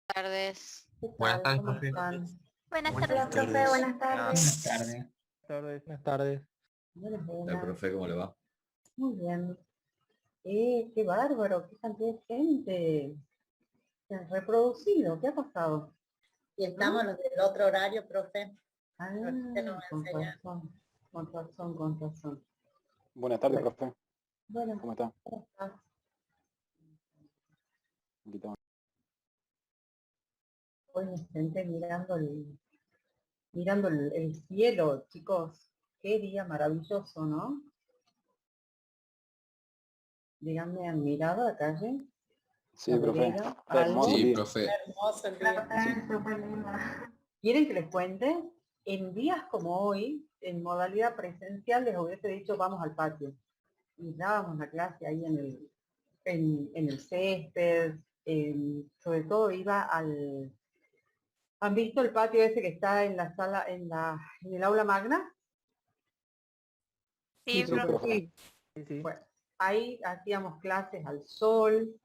Tardes. ¿Qué Buenas tal? tardes, ¿Cómo profe. están? Buenas Buenas tardes. Hola, profe, tardes. buenas Buenas tardes. tardes. Buenas tardes. Buenas, Hola, buenas. profe, ¿cómo le va? Muy bien. Qué bárbaro, qué cantidad de gente. Se han reproducido, ¿qué ha pasado? Y estamos los del otro horario, profe. Ah, Ahorita nos con enseñan. razón, con razón, con razón. Buenas tardes, Bueno. profe. Bueno, ¿Cómo está? ¿cómo estás? Un poquito más. Hoy me senté mirando el cielo, chicos. Qué día maravilloso, ¿no? Díganme, ¿han mirado la calle? Sí, La profe. vereda, Está hermoso algo. el Sí, día. profe. Hermoso el día. ¿Quieren que les cuente? En días como hoy, en modalidad presencial, les hubiese dicho vamos al patio. Y dábamos la clase ahí en el césped, sobre todo iba al... ¿Han visto el patio ese que está en la sala, en el aula magna? Sí, Sí, profe. profe. Sí. Bueno, ahí hacíamos clases al sol,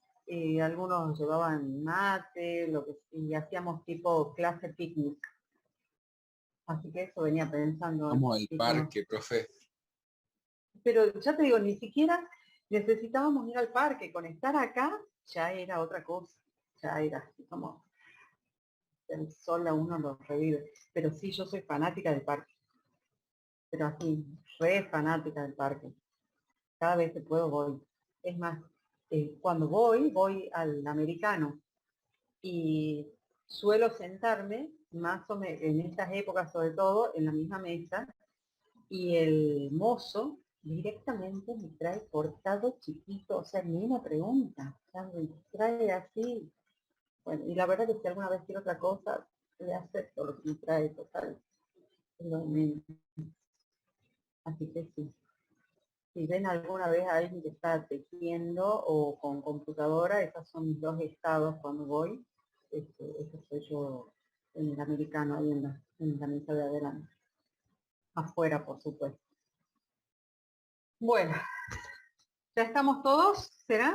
algunos llevaban mate, y hacíamos tipo clase picnic. Así que eso venía pensando. Vamos al y parque, profe. Pero ya te digo, ni siquiera necesitábamos ir al parque, con estar acá ya era otra cosa, ya era así como el sol a uno lo revive. Pero sí, yo soy fanática del parque, pero así, re fanática del parque. Cada vez que puedo voy. Es más, cuando voy al americano y suelo sentarme, más o menos en estas épocas sobre todo, en la misma mesa, y el mozo directamente me trae cortado chiquito, o sea, ni una pregunta, o sea, me trae así. Bueno, y la verdad que si alguna vez quiero otra cosa, le acepto lo que me trae total. Es lo menos. Así que sí. Si ven alguna vez a alguien que está tejiendo o con computadora, esos son mis dos estados cuando voy. Eso soy yo en el americano, ahí en la mesa de adelante. Afuera, por supuesto. Bueno, ¿ya estamos todos? ¿Será?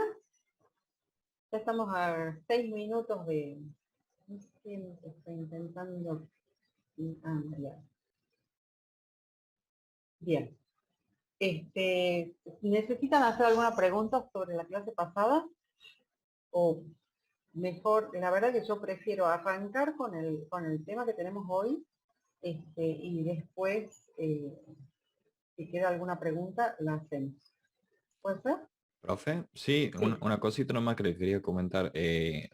Ya estamos a 6 minutos de... No sé quién está intentando... ya. Bien. ¿Necesitan hacer alguna pregunta sobre la clase pasada? O mejor, la verdad que yo prefiero arrancar con el tema que tenemos hoy, y después, si queda alguna pregunta, la hacemos. ¿Puede ser? Profe, sí, Sí. una cosita nomás que le quería comentar.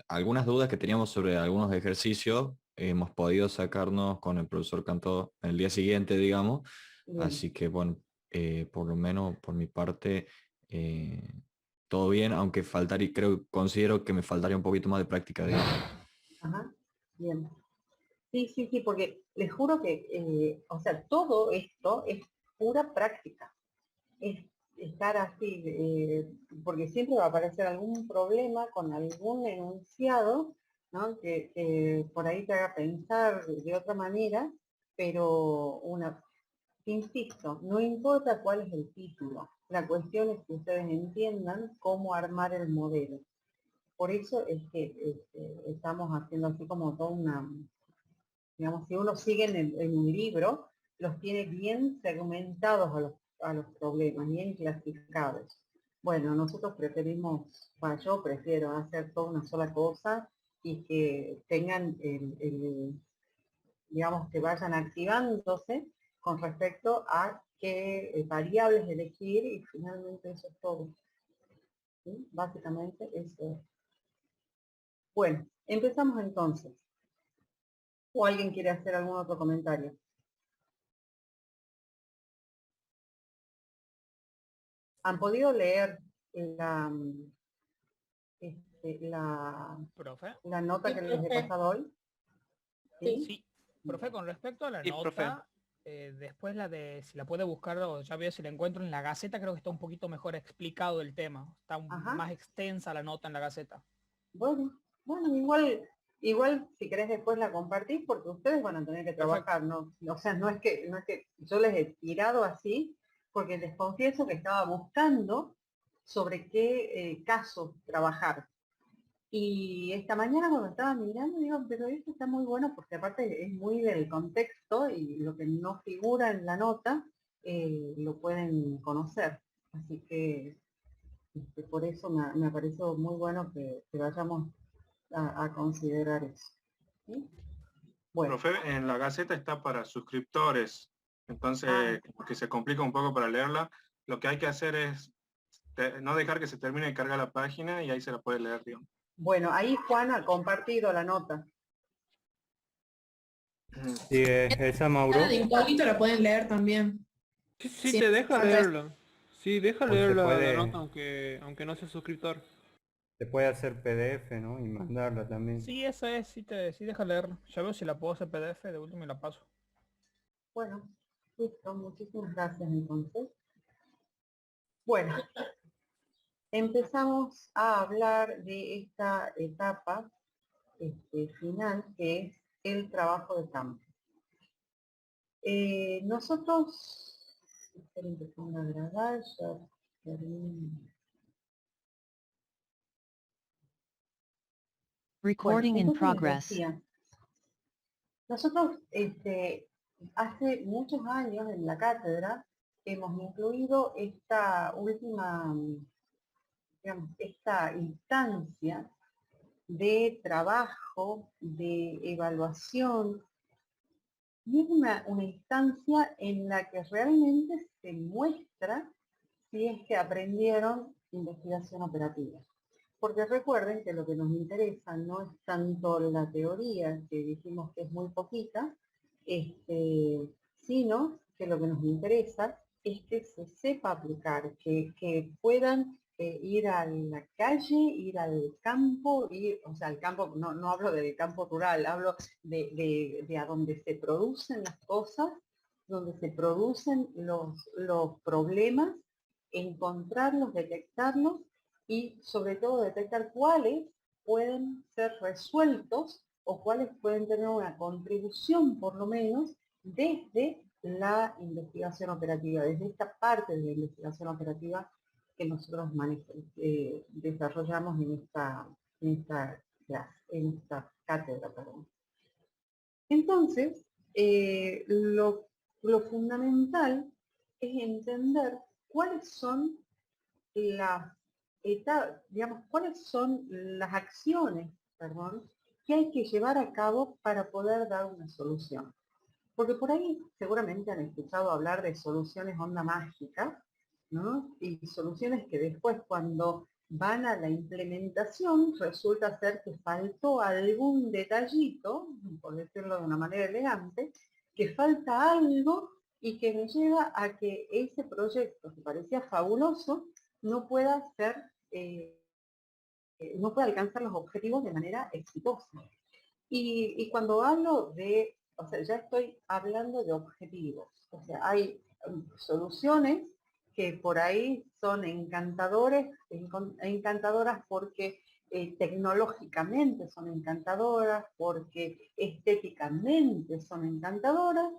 Algunas dudas que teníamos sobre algunos ejercicios hemos podido sacarnos con el profesor Cantó el día siguiente, digamos. Bien. Así que, bueno, por lo menos por mi parte, todo bien, aunque considero que me faltaría un poquito más de práctica, digamos. Ajá. Bien. Sí, porque les juro que, o sea, todo esto es pura práctica. Es estar así, porque siempre va a aparecer algún problema con algún enunciado, ¿no? Que por ahí te haga pensar de otra manera, pero insisto, no importa cuál es el título, la cuestión es que ustedes entiendan cómo armar el modelo. Por eso es que estamos haciendo así como toda una, digamos, si uno sigue en un libro, los tiene bien segmentados a los problemas, bien clasificados. Bueno, nosotros preferimos, bueno, yo prefiero hacer toda una sola cosa y que tengan digamos, que vayan activándose con respecto a qué variables elegir y finalmente eso es todo. ¿Sí? Básicamente eso es. Bueno, empezamos entonces. ¿O alguien quiere hacer algún otro comentario? ¿Han podido leer la, Profe. la nota Sí, que les he profe. pasado hoy? Sí. Sí, profe, con respecto a la Sí, profe. nota, después la de si la puede buscar o ya veo si la encuentro en la Gaceta, creo que está un poquito mejor explicado el tema. Está Ajá. más extensa la nota en la Gaceta. Bueno, igual si querés después la compartís porque ustedes van a tener que trabajar, ¿no? O sea, no es que yo les he tirado así, porque les confieso que estaba buscando sobre qué caso trabajar. Y esta mañana cuando estaba mirando, digo, pero esto está muy bueno porque aparte es muy del contexto y lo que no figura en la nota lo pueden conocer. Así que por eso me pareció muy bueno que vayamos a considerar eso. ¿Sí? Bueno, Profe, en la Gaceta está para suscriptores, entonces como que se complica un poco para leerla. Lo que hay que hacer es no dejar que se termine de cargar la página y ahí se la puede leer, digamos. bueno, ahí Juan ha compartido la nota. Sí, esa Mauro. La de incógnito la pueden leer también. Sí, sí, Sí, te deja falta- leerlo. Sí, deja O leer se la puede, nota aunque no seas suscriptor. se puede hacer PDF, ¿no? Y mandarla también. Sí, esa es, sí deja leerlo. Ya veo si la puedo hacer PDF, de último y la paso. Bueno, listo, muchísimas gracias entonces. Bueno, empezamos a hablar de esta etapa final que es el trabajo de campo. Nosotros, esperen que ponga a grabar, ya termino. Recording in entonces les progress. decía, nosotros hace muchos años en la cátedra hemos incluido esta última, digamos, esta instancia de trabajo, de evaluación, y es una instancia en la que realmente se muestra si es que aprendieron investigación operativa. Porque recuerden que lo que nos interesa no es tanto la teoría, que dijimos que es muy poquita, sino que lo que nos interesa es que se sepa aplicar, que puedan ir a la calle, ir al campo, o sea, al campo, no hablo del campo rural, hablo de a donde se producen las cosas, donde se producen los problemas, encontrarlos, detectarlos y sobre todo detectar cuáles pueden ser resueltos o cuáles pueden tener una contribución por lo menos desde la investigación operativa, desde esta parte de la investigación operativa que nosotros desarrollamos en esta cátedra. Perdón. Entonces, lo fundamental es entender cuáles son cuáles son las acciones, que hay que llevar a cabo para poder dar una solución. Porque por ahí seguramente han escuchado hablar de soluciones onda mágica, ¿no? Y soluciones que después cuando van a la implementación resulta ser que faltó algún detallito, por decirlo de una manera elegante, que falta algo y que me lleva a que ese proyecto que parecía fabuloso no pueda ser, no pueda alcanzar los objetivos de manera exitosa. Y cuando hablo de, o sea, ya estoy hablando de objetivos. O sea, hay soluciones que por ahí son encantadoras porque tecnológicamente son encantadoras, porque estéticamente son encantadoras,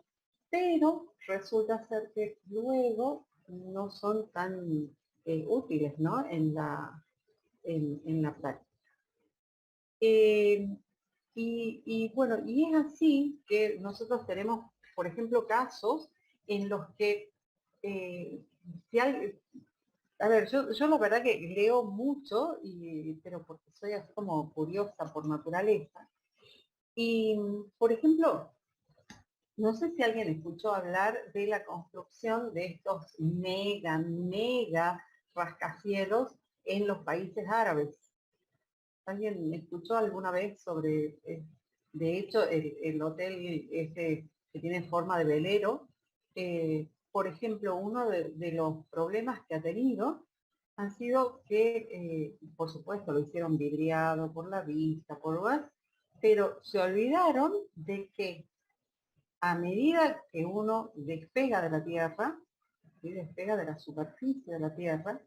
pero resulta ser que luego no son tan útiles, ¿no? en la práctica. Y bueno, y es así que nosotros tenemos, por ejemplo, casos en los que, a ver, yo la verdad que leo mucho, pero porque soy así como curiosa por naturaleza. Y, por ejemplo, no sé si alguien escuchó hablar de la construcción de estos mega rascacielos en los países árabes. ¿Alguien escuchó alguna vez sobre, de hecho, el hotel este que tiene forma de velero? Por ejemplo, uno de los problemas que ha tenido han sido que, por supuesto, lo hicieron vidriado por la vista, pero se olvidaron de que a medida que uno despega de la Tierra, ¿sí? Despega de la superficie de la Tierra,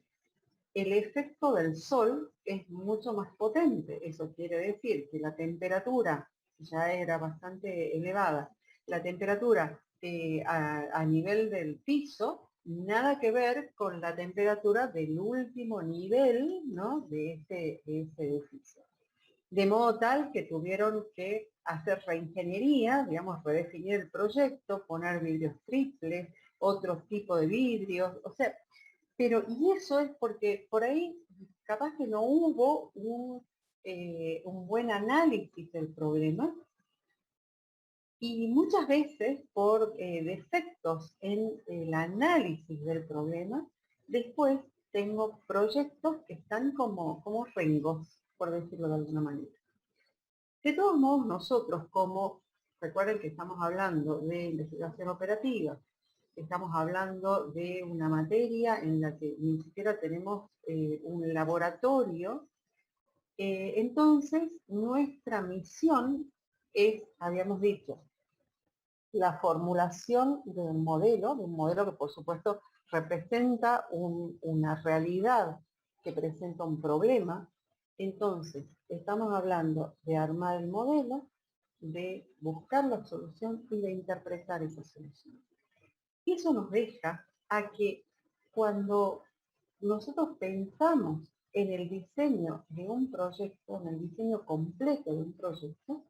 el efecto del sol es mucho más potente. Eso quiere decir que la temperatura ya era bastante elevada. La temperatura a nivel del piso, nada que ver con la temperatura del último nivel, ¿no? de ese edificio. De modo tal que tuvieron que hacer reingeniería, digamos, redefinir el proyecto, poner vidrios triples, otro tipo de vidrios, o sea, pero y eso es porque por ahí capaz que no hubo un buen análisis del problema y muchas veces por defectos en el análisis del problema, después tengo proyectos que están como rengos, por decirlo de alguna manera. De todos modos, nosotros recuerden que estamos hablando de investigación operativa, estamos hablando de una materia en la que ni siquiera tenemos un laboratorio, entonces nuestra misión es, habíamos dicho, la formulación de un modelo que por supuesto representa una realidad que presenta un problema. Entonces, estamos hablando de armar el modelo, de buscar la solución y de interpretar esa solución. Y eso nos deja a que cuando nosotros pensamos en el diseño de un proyecto, en el diseño completo de un proyecto,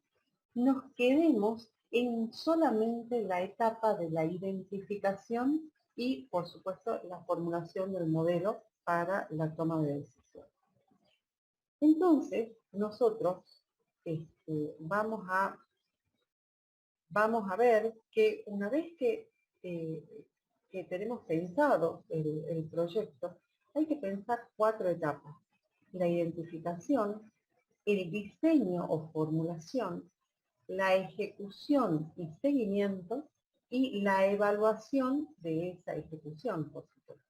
nos quedemos en solamente la etapa de la identificación y, por supuesto, la formulación del modelo para la toma de decisiones. Entonces, nosotros vamos a ver que una vez que tenemos pensado el proyecto, hay que pensar 4 etapas. La identificación, el diseño o formulación, la ejecución y seguimiento y la evaluación de esa ejecución, por supuesto.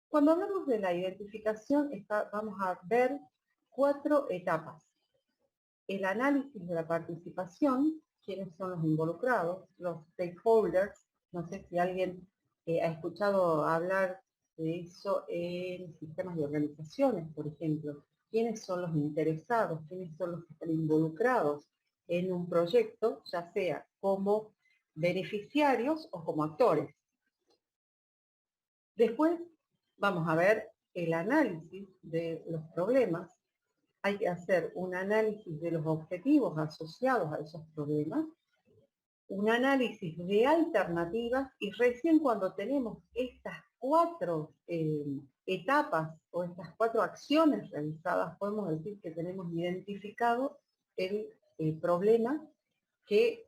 Cuando hablamos de la identificación, vamos a ver 4 etapas. El análisis de la participación, quiénes son los involucrados, los stakeholders. No sé si alguien ha escuchado hablar de eso en sistemas de organizaciones, por ejemplo. ¿Quiénes son los interesados? ¿Quiénes son los que están involucrados en un proyecto, ya sea como beneficiarios o como actores? Después vamos a ver el análisis de los problemas. Hay que hacer un análisis de los objetivos asociados a esos problemas, un análisis de alternativas y recién cuando tenemos estas 4 etapas o estas 4 acciones realizadas, podemos decir que tenemos identificado el problema que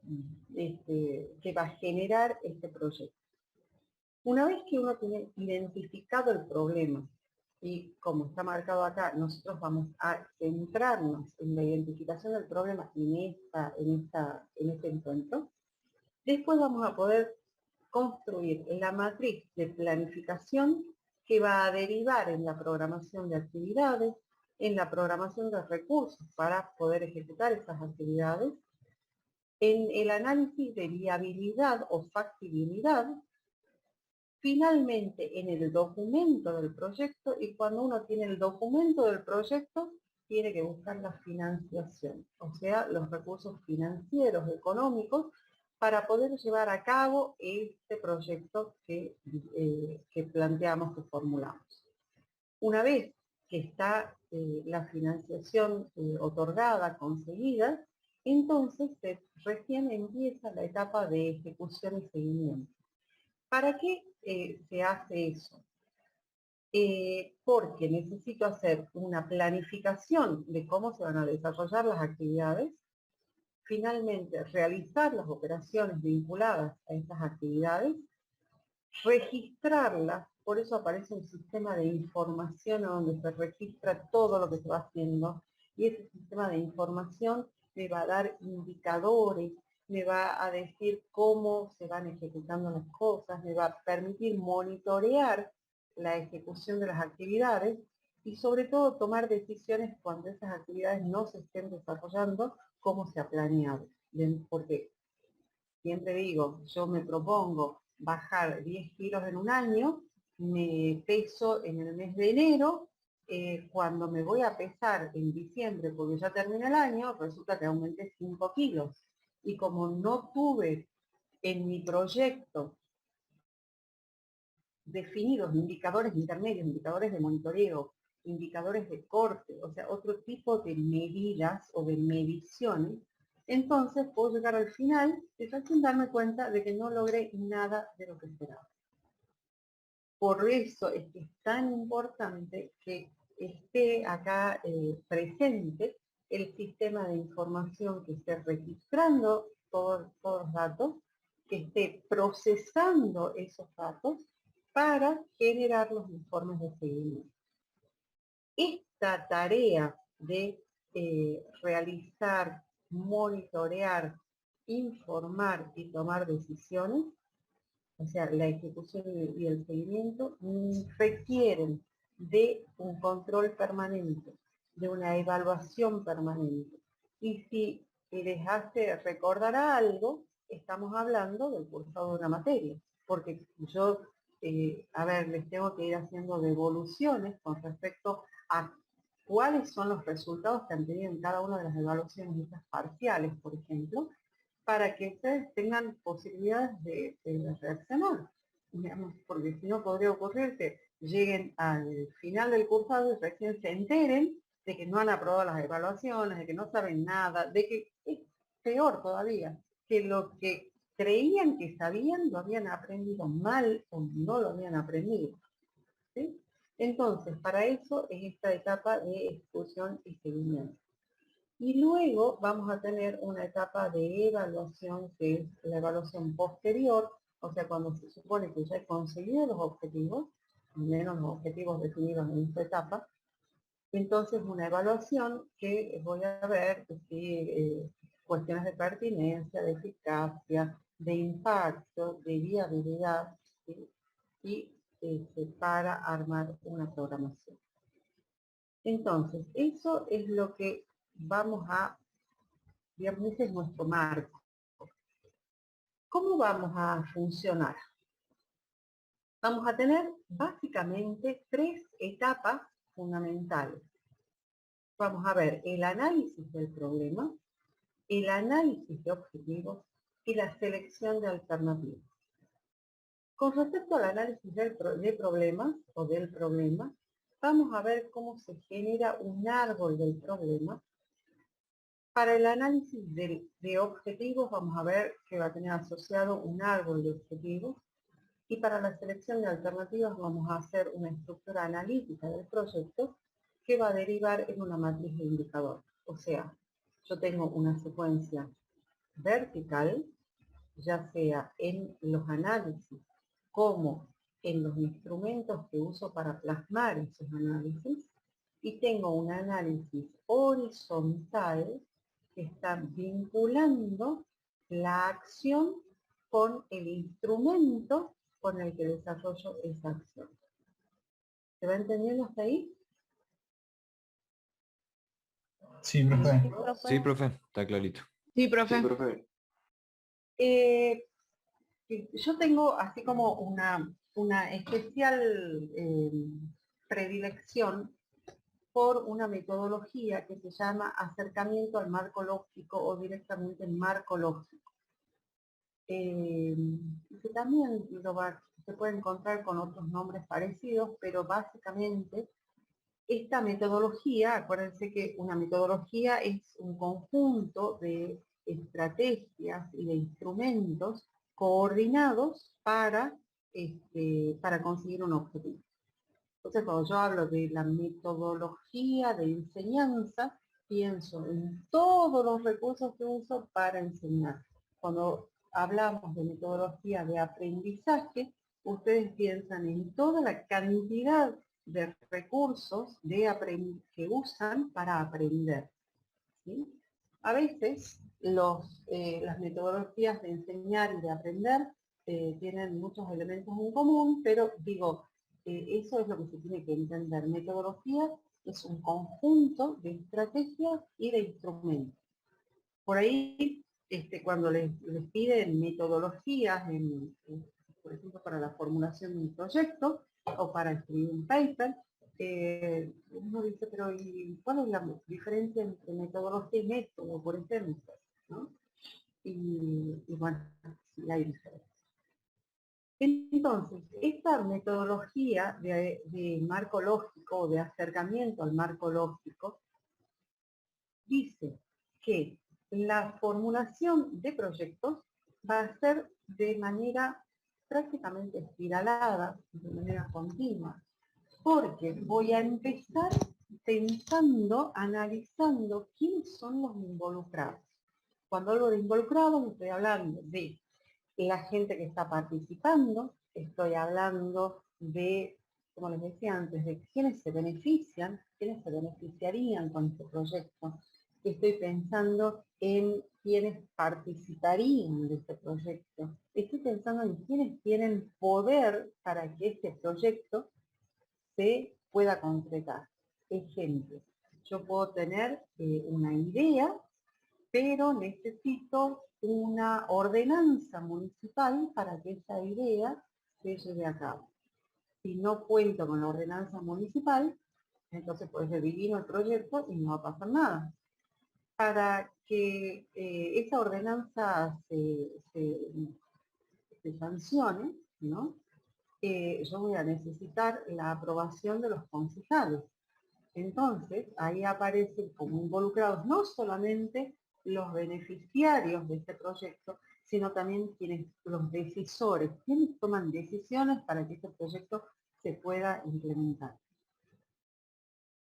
va a generar este proyecto. Una vez que uno tiene identificado el problema, y como está marcado acá, nosotros vamos a centrarnos en la identificación del problema en este encuentro, después vamos a poder construir la matriz de planificación que va a derivar en la programación de actividades, en la programación de recursos para poder ejecutar esas actividades, en el análisis de viabilidad o factibilidad, finalmente en el documento del proyecto, y cuando uno tiene el documento del proyecto, tiene que buscar la financiación, o sea, los recursos financieros, económicos, para poder llevar a cabo este proyecto que planteamos, que formulamos. Una vez que está la financiación otorgada, conseguida, entonces recién empieza la etapa de ejecución y seguimiento. ¿Para qué se hace eso? Porque necesito hacer una planificación de cómo se van a desarrollar las actividades, finalmente realizar las operaciones vinculadas a estas actividades, registrarlas, por eso aparece un sistema de información donde se registra todo lo que se va haciendo, y ese sistema de información me va a dar indicadores, me va a decir cómo se van ejecutando las cosas, me va a permitir monitorear la ejecución de las actividades y sobre todo tomar decisiones cuando esas actividades no se estén desarrollando como se ha planeado. Porque siempre digo, yo me propongo bajar 10 kilos en un año, me peso en el mes de enero, cuando me voy a pesar en diciembre porque ya termina el año, resulta que aumenté 5 kilos. Y como no tuve en mi proyecto definidos indicadores intermedios, indicadores de monitoreo indicadores de corte, o sea, otro tipo de medidas o de mediciones, entonces puedo llegar al final y recién darme cuenta de que no logré nada de lo que esperaba. Por eso es que es tan importante que esté acá presente el sistema de información que esté registrando todos los datos, que esté procesando esos datos para generar los informes de seguimiento. Esta tarea de realizar, monitorear, informar y tomar decisiones, o sea, la ejecución y el seguimiento, requieren de un control permanente, de una evaluación permanente. Y si les hace recordar algo, estamos hablando del cursado de una materia, porque yo, a ver, les tengo que ir haciendo devoluciones con respecto a cuáles son los resultados que han tenido en cada una de las evaluaciones estas parciales, por ejemplo, para que ustedes tengan posibilidades de reaccionar. Digamos, porque si no podría ocurrir que lleguen al final del cursado y recién se enteren de que no han aprobado las evaluaciones, de que no saben nada, de que es peor todavía, que lo que creían que sabían lo habían aprendido mal o no lo habían aprendido. ¿Sí? Entonces, para eso es esta etapa de ejecución y seguimiento. Y luego vamos a tener una etapa de evaluación, que es la evaluación posterior, o sea, cuando se supone que ya he conseguido los objetivos, al menos los objetivos definidos en esta etapa, entonces una evaluación que voy a ver si, cuestiones de pertinencia, de eficacia, de impacto, de viabilidad, ¿sí? Y para armar una programación. Entonces, eso es lo que vamos a, digamos, ese es nuestro marco. ¿Cómo vamos a funcionar? Vamos a tener básicamente 3 etapas fundamentales. Vamos a ver el análisis del problema, el análisis de objetivos y la selección de alternativas. Con respecto al análisis de problemas o del problema, vamos a ver cómo se genera un árbol del problema. Para el análisis de objetivos vamos a ver que va a tener asociado un árbol de objetivos, y para la selección de alternativas vamos a hacer una estructura analítica del proyecto que va a derivar en una matriz de indicador. O sea, yo tengo una secuencia vertical, ya sea en los análisis como en los instrumentos que uso para plasmar esos análisis, y tengo un análisis horizontal que está vinculando la acción con el instrumento con el que desarrollo esa acción. ¿Se va entendiendo hasta ahí? Sí, profe. Sí, profe, está clarito. Sí, profe. Sí, profe. Yo tengo así como una especial predilección por una metodología que se llama acercamiento al marco lógico o directamente marco lógico. Que también se puede encontrar con otros nombres parecidos, pero básicamente esta metodología, acuérdense que una metodología es un conjunto de estrategias y de instrumentos coordinados para conseguir un objetivo. Entonces, cuando yo hablo de la metodología de enseñanza, pienso en todos los recursos que uso para enseñar. Cuando hablamos de metodología de aprendizaje, ustedes piensan en toda la cantidad de recursos que usan para aprender, ¿sí? A veces las metodologías de enseñar y de aprender tienen muchos elementos en común, pero digo, eso es lo que se tiene que entender. Metodología es un conjunto de estrategias y de instrumentos. Por ahí, cuando les piden metodologías, por ejemplo, para la formulación de un proyecto o para escribir un paper, uno dice, pero ¿y cuál es la diferencia entre metodología y método, por ejemplo? ¿No? Y bueno, sí hay diferencia. Entonces, esta metodología de marco lógico, de acercamiento al marco lógico, dice que la formulación de proyectos va a ser de manera prácticamente espiralada, de manera continua, porque voy a empezar pensando, analizando quiénes son los involucrados. Cuando hablo de involucrados, estoy hablando de la gente que está participando, estoy hablando de, como les decía antes, de quiénes se benefician, quiénes se beneficiarían con este proyecto. Estoy pensando en quiénes participarían de este proyecto. Estoy pensando en quiénes tienen poder para que este proyecto se pueda concretar. Ejemplo, yo puedo tener una idea, pero necesito una ordenanza municipal para que esa idea se lleve a cabo. Si no cuento con la ordenanza municipal, entonces puede ser divino el proyecto y no va a pasar nada. Para que esa ordenanza se sancione, ¿no? Yo voy a necesitar la aprobación de los concejales. Entonces, ahí aparecen como involucrados no solamente los beneficiarios de este proyecto, sino también los decisores, quienes toman decisiones para que este proyecto se pueda implementar.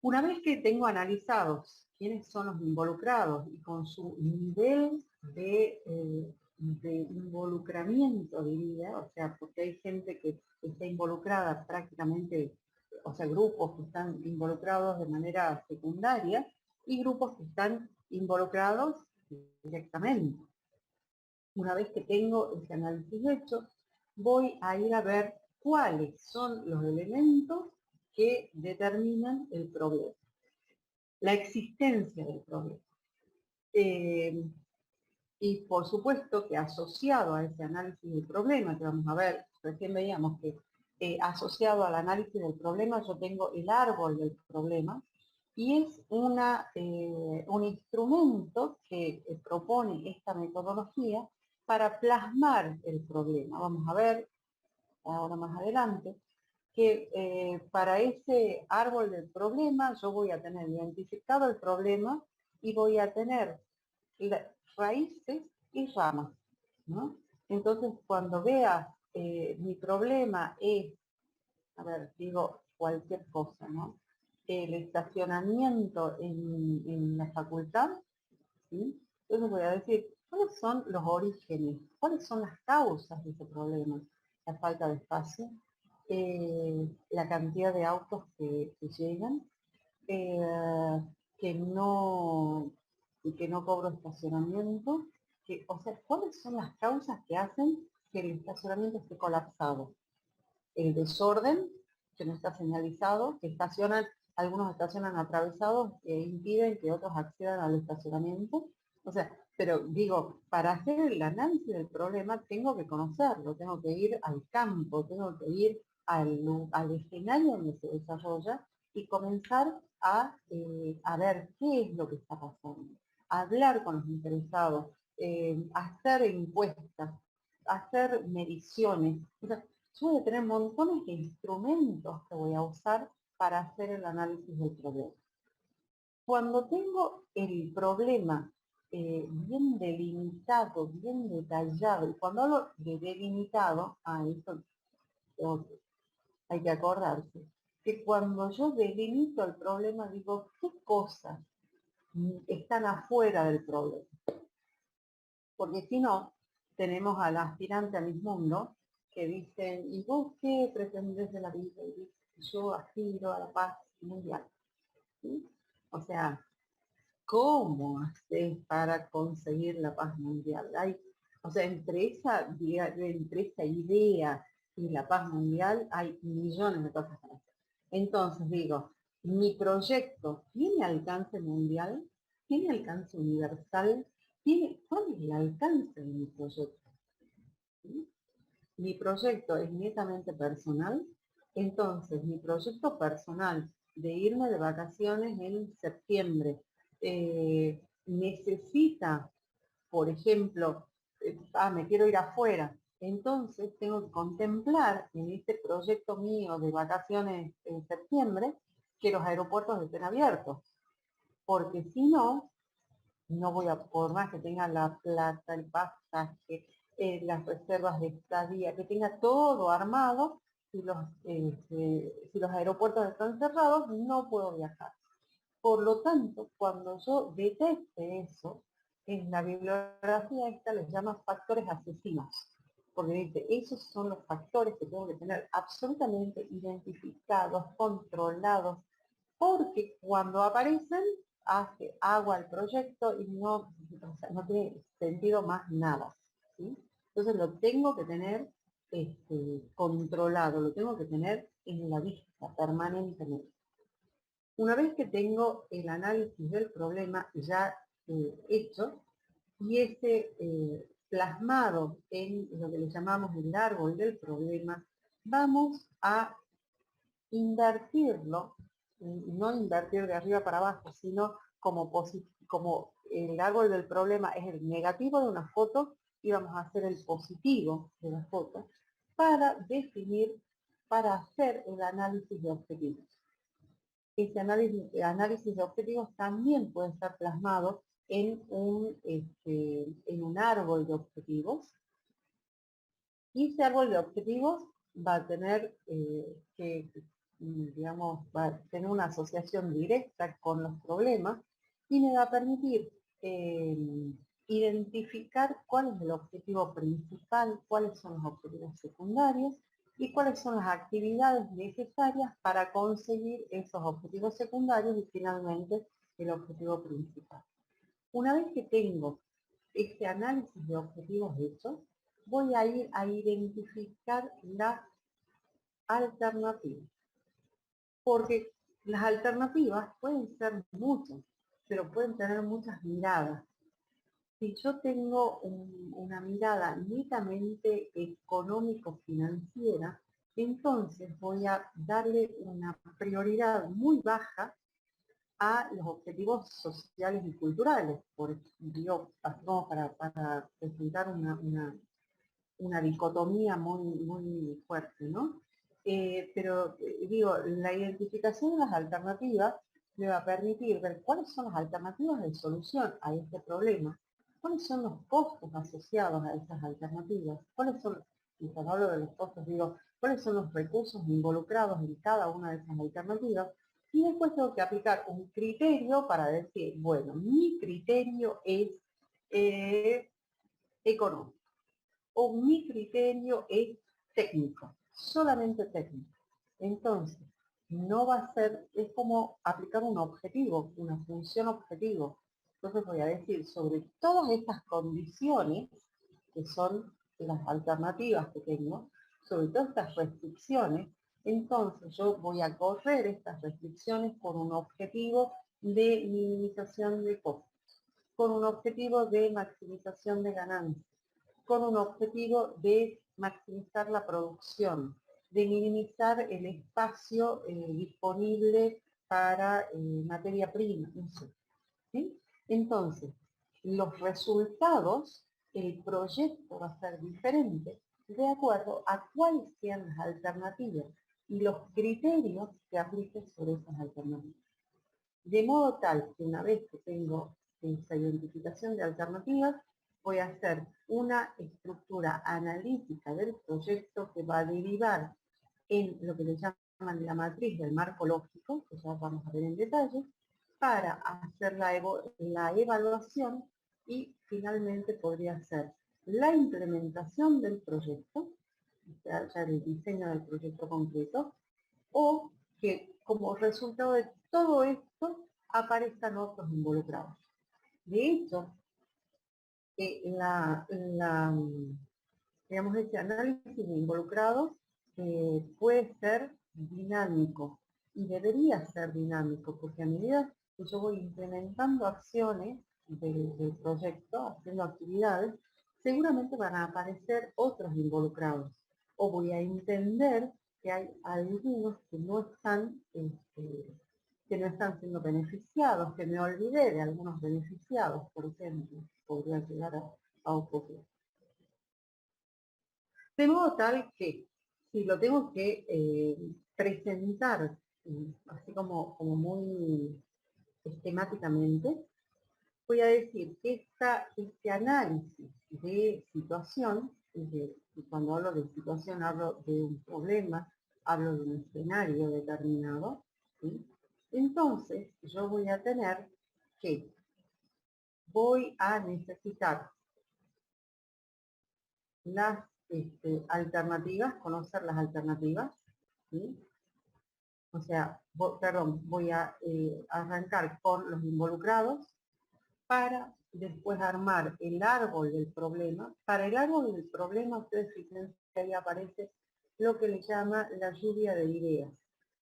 Una vez que tengo analizados quiénes son los involucrados y con su nivel de involucramiento, diría, o sea, porque hay gente que está involucrada prácticamente, o sea, grupos que están involucrados de manera secundaria y grupos que están involucrados directamente. Una vez que tengo ese análisis hecho, voy a ir a ver cuáles son los elementos que determinan el problema, la existencia del problema. Y por supuesto que asociado a ese análisis del problema, que vamos a ver, recién veíamos que asociado al análisis del problema yo tengo el árbol del problema, y es un instrumento que propone esta metodología para plasmar el problema. Vamos a ver ahora más adelante que para ese árbol del problema yo voy a tener identificado el problema y voy a tener raíces y ramas, ¿no? Entonces, cuando vea mi problema es, a ver, digo cualquier cosa, ¿no? El estacionamiento en la facultad, ¿sí? Entonces voy a decir, ¿cuáles son los orígenes? ¿Cuáles son las causas de ese problema? La falta de espacio, la cantidad de autos que llegan, que no cobro estacionamiento, o sea, ¿cuáles son las causas que hacen que el estacionamiento esté colapsado? El desorden, que no está señalizado, que algunos estacionan atravesados e impiden que otros accedan al estacionamiento. O sea, pero digo, para hacer el análisis del problema tengo que conocerlo, tengo que ir al campo, tengo que ir al escenario donde se desarrolla y comenzar a ver qué es lo que está pasando, a hablar con los interesados, hacer encuestas, hacer mediciones. O sea, yo voy a tener montones de instrumentos que voy a usar para hacer el análisis del problema. Cuando tengo el problema bien delimitado, bien detallado, y cuando hablo de delimitado, eso hay que acordarse, que cuando yo delimito el problema digo qué cosas están afuera del problema. Porque si no, tenemos al aspirante a Miss Mundo que dicen, ¿y vos qué pretendés de la vida? Y dice, yo aspiro a la paz mundial. ¿Sí? O sea, ¿cómo haces para conseguir la paz mundial? O sea, entre esa idea y la paz mundial hay millones de cosas para hacer. Entonces digo, mi proyecto tiene alcance mundial, tiene alcance universal, ¿cuál es el alcance de mi proyecto? ¿Sí? Mi proyecto es netamente personal, entonces mi proyecto personal de irme de vacaciones en septiembre necesita, por ejemplo, me quiero ir afuera, Entonces tengo que contemplar en este proyecto mío de vacaciones en septiembre que los aeropuertos estén abiertos, porque si no, no voy a, por más que tenga la plata, el pasaje, las reservas de estadía, que tenga todo armado, si los aeropuertos están cerrados, no puedo viajar. Por lo tanto, cuando yo detecte eso, en la bibliografía esta les llama factores asesinos, porque dice, esos son los factores que tengo que tener absolutamente identificados, controlados, porque cuando aparecen, hago al proyecto y no, o sea, no tiene sentido más nada, ¿sí? Entonces lo tengo que tener controlado, lo tengo que tener en la vista permanentemente. Una vez que tengo el análisis del problema ya hecho y ese plasmado en lo que le llamamos el árbol del problema, vamos a invertirlo, no invertir de arriba para abajo, sino como el árbol del problema es el negativo de una foto y vamos a hacer el positivo de la foto para definir, para hacer el análisis de objetivos. Ese análisis de objetivos también puede estar plasmado en un árbol de objetivos. Y ese árbol de objetivos va a tener digamos, va a tener una asociación directa con los problemas y me va a permitir identificar cuál es el objetivo principal, cuáles son los objetivos secundarios y cuáles son las actividades necesarias para conseguir esos objetivos secundarios y finalmente el objetivo principal. Una vez que tengo este análisis de objetivos hechos, voy a ir a identificar las alternativas. Porque las alternativas pueden ser muchas, pero pueden tener muchas miradas. Si yo tengo una mirada netamente económico-financiera, entonces voy a darle una prioridad muy baja a los objetivos sociales y culturales. Por ejemplo, para presentar una dicotomía muy fuerte, ¿no? Pero digo, la identificación de las alternativas me va a permitir ver cuáles son las alternativas de solución a este problema, cuáles son los costos asociados a esas alternativas, cuáles son, y cuando hablo de los costos digo, cuáles son los recursos involucrados en cada una de esas alternativas, y después tengo que aplicar un criterio para decir, bueno, mi criterio es económico, o mi criterio es técnico, solamente técnico. Entonces, no va a ser, es como aplicar un objetivo, una función objetivo. Entonces voy a decir, sobre todas estas condiciones, que son las alternativas que tengo, sobre todas estas restricciones, entonces yo voy a correr estas restricciones por un objetivo de minimización de costos, con un objetivo de maximización de ganancias, con un objetivo de maximizar la producción, de minimizar el espacio disponible para materia prima, no sé, ¿sí? Entonces, los resultados, el proyecto va a ser diferente de acuerdo a cuáles sean las alternativas y los criterios que apliquen sobre esas alternativas. De modo tal que una vez que tengo esa identificación de alternativas, voy a hacer una estructura analítica del proyecto que va a derivar en lo que le llaman la matriz del marco lógico, que ya vamos a ver en detalle, para hacer la evaluación y finalmente podría ser la implementación del proyecto, ya el diseño del proyecto concreto, o que como resultado de todo esto aparezcan otros involucrados. De hecho, digamos, este análisis de involucrados puede ser dinámico y debería ser dinámico, porque a medida que yo voy implementando acciones del proyecto, haciendo actividades, seguramente van a aparecer otros involucrados, o voy a entender que hay algunos que no están siendo beneficiados, que me olvidé de algunos beneficiados, por ejemplo, podría llegar a ocurrir. De modo tal que si lo tengo que presentar así como muy esquemáticamente, voy a decir que este análisis de situación, y cuando hablo de situación hablo de un problema, hablo de un escenario determinado, ¿sí? Entonces yo voy a tener que voy a necesitar las alternativas, conocer las alternativas, ¿sí? O sea, voy a arrancar con los involucrados para después armar el árbol del problema. Para el árbol del problema, ustedes fíjense que ahí aparece lo que le llama la lluvia de ideas,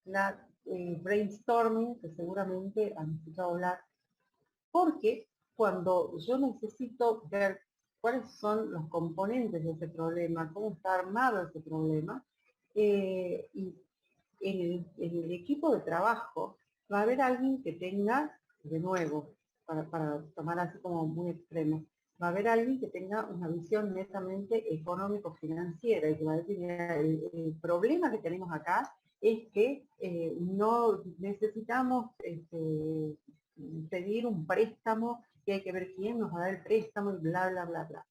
la brainstorming, que seguramente han escuchado hablar, porque cuando yo necesito ver cuáles son los componentes de ese problema, cómo está armado ese problema, y en el equipo de trabajo va a haber alguien que tenga, de nuevo, para tomar así como muy extremo, va a haber alguien que tenga una visión netamente económico-financiera y que va a decir, mira, el problema que tenemos acá es que no necesitamos pedir un préstamo, que hay que ver quién nos va a dar el préstamo y bla, bla, bla, bla.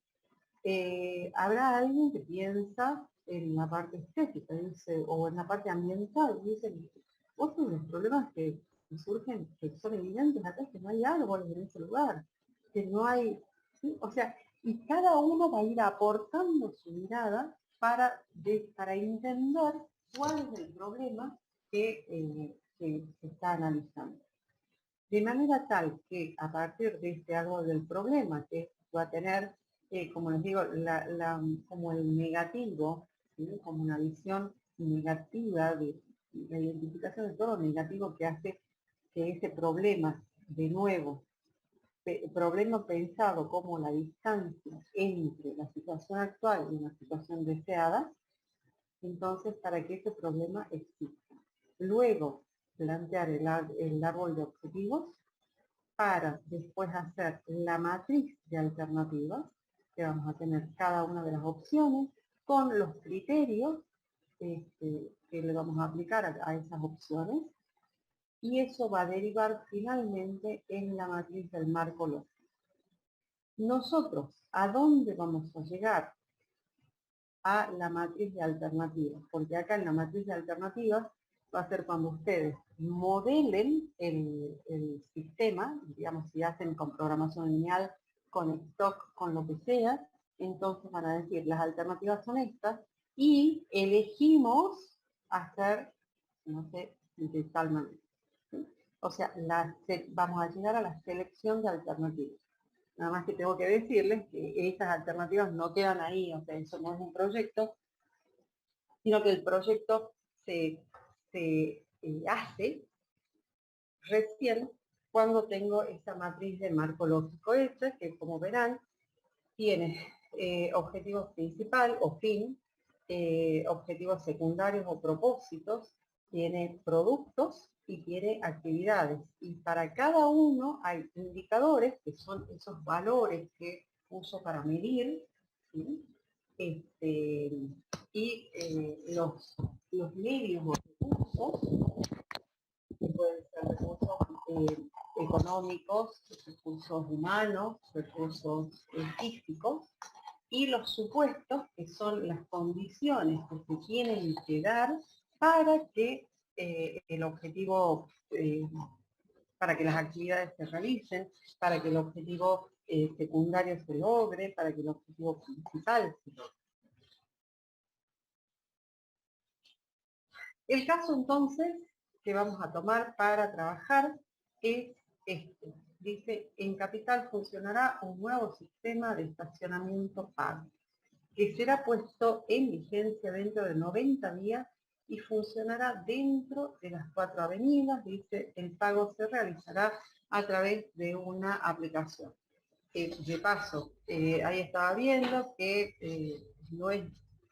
Habrá alguien que piensa en la parte estética, dice, o en la parte ambiental, dice, otro de los problemas que surgen, que son evidentes acá, es que no hay árboles en ese lugar, que no hay, ¿sí? O sea, y cada uno va a ir aportando su mirada para entender cuál es el problema que se está analizando. De manera tal que a partir de este árbol del problema, que va a tener, como les digo, como el negativo, ¿sí? Como una visión negativa de la identificación de todo lo negativo que hace que ese problema, de nuevo, problema pensado como la distancia entre la situación actual y una situación deseada, entonces para que ese problema exista. Luego, plantear el árbol de objetivos para después hacer la matriz de alternativas, que vamos a tener cada una de las opciones, con los criterios que le vamos a aplicar a esas opciones, y eso va a derivar finalmente en la matriz del marco lógico. Nosotros, ¿a dónde vamos a llegar? A la matriz de alternativas, porque acá en la matriz de alternativas va a ser cuando ustedes modelen el sistema, digamos, si hacen con programación lineal, con stock, con lo que sea, entonces van a decir, las alternativas son estas, y elegimos hacer, no sé, de tal manera. ¿Sí? O sea, vamos a llegar a la selección de alternativas. Nada más que tengo que decirles que estas alternativas no quedan ahí, o sea, eso no es un proyecto, sino que el proyecto se hace recién cuando tengo esta matriz de marco lógico hecha, que como verán, tiene objetivos principal o fin, objetivos secundarios o propósitos, tiene productos y tiene actividades. Y para cada uno hay indicadores, que son esos valores que uso para medir, ¿sí? Y los medios o recursos, que pueden ser recursos económicos, recursos humanos, recursos físicos, y los supuestos, que son las condiciones que se tienen que dar para que el objetivo, para que las actividades se realicen, para que el objetivo secundario se logre, para que el objetivo principal se logre. El caso entonces que vamos a tomar para trabajar es este. Dice, en Capital funcionará un nuevo sistema de estacionamiento pago, que será puesto en vigencia dentro de 90 días y funcionará dentro de las 4 avenidas. Dice, el pago se realizará a través de una aplicación. De paso, ahí estaba viendo que no es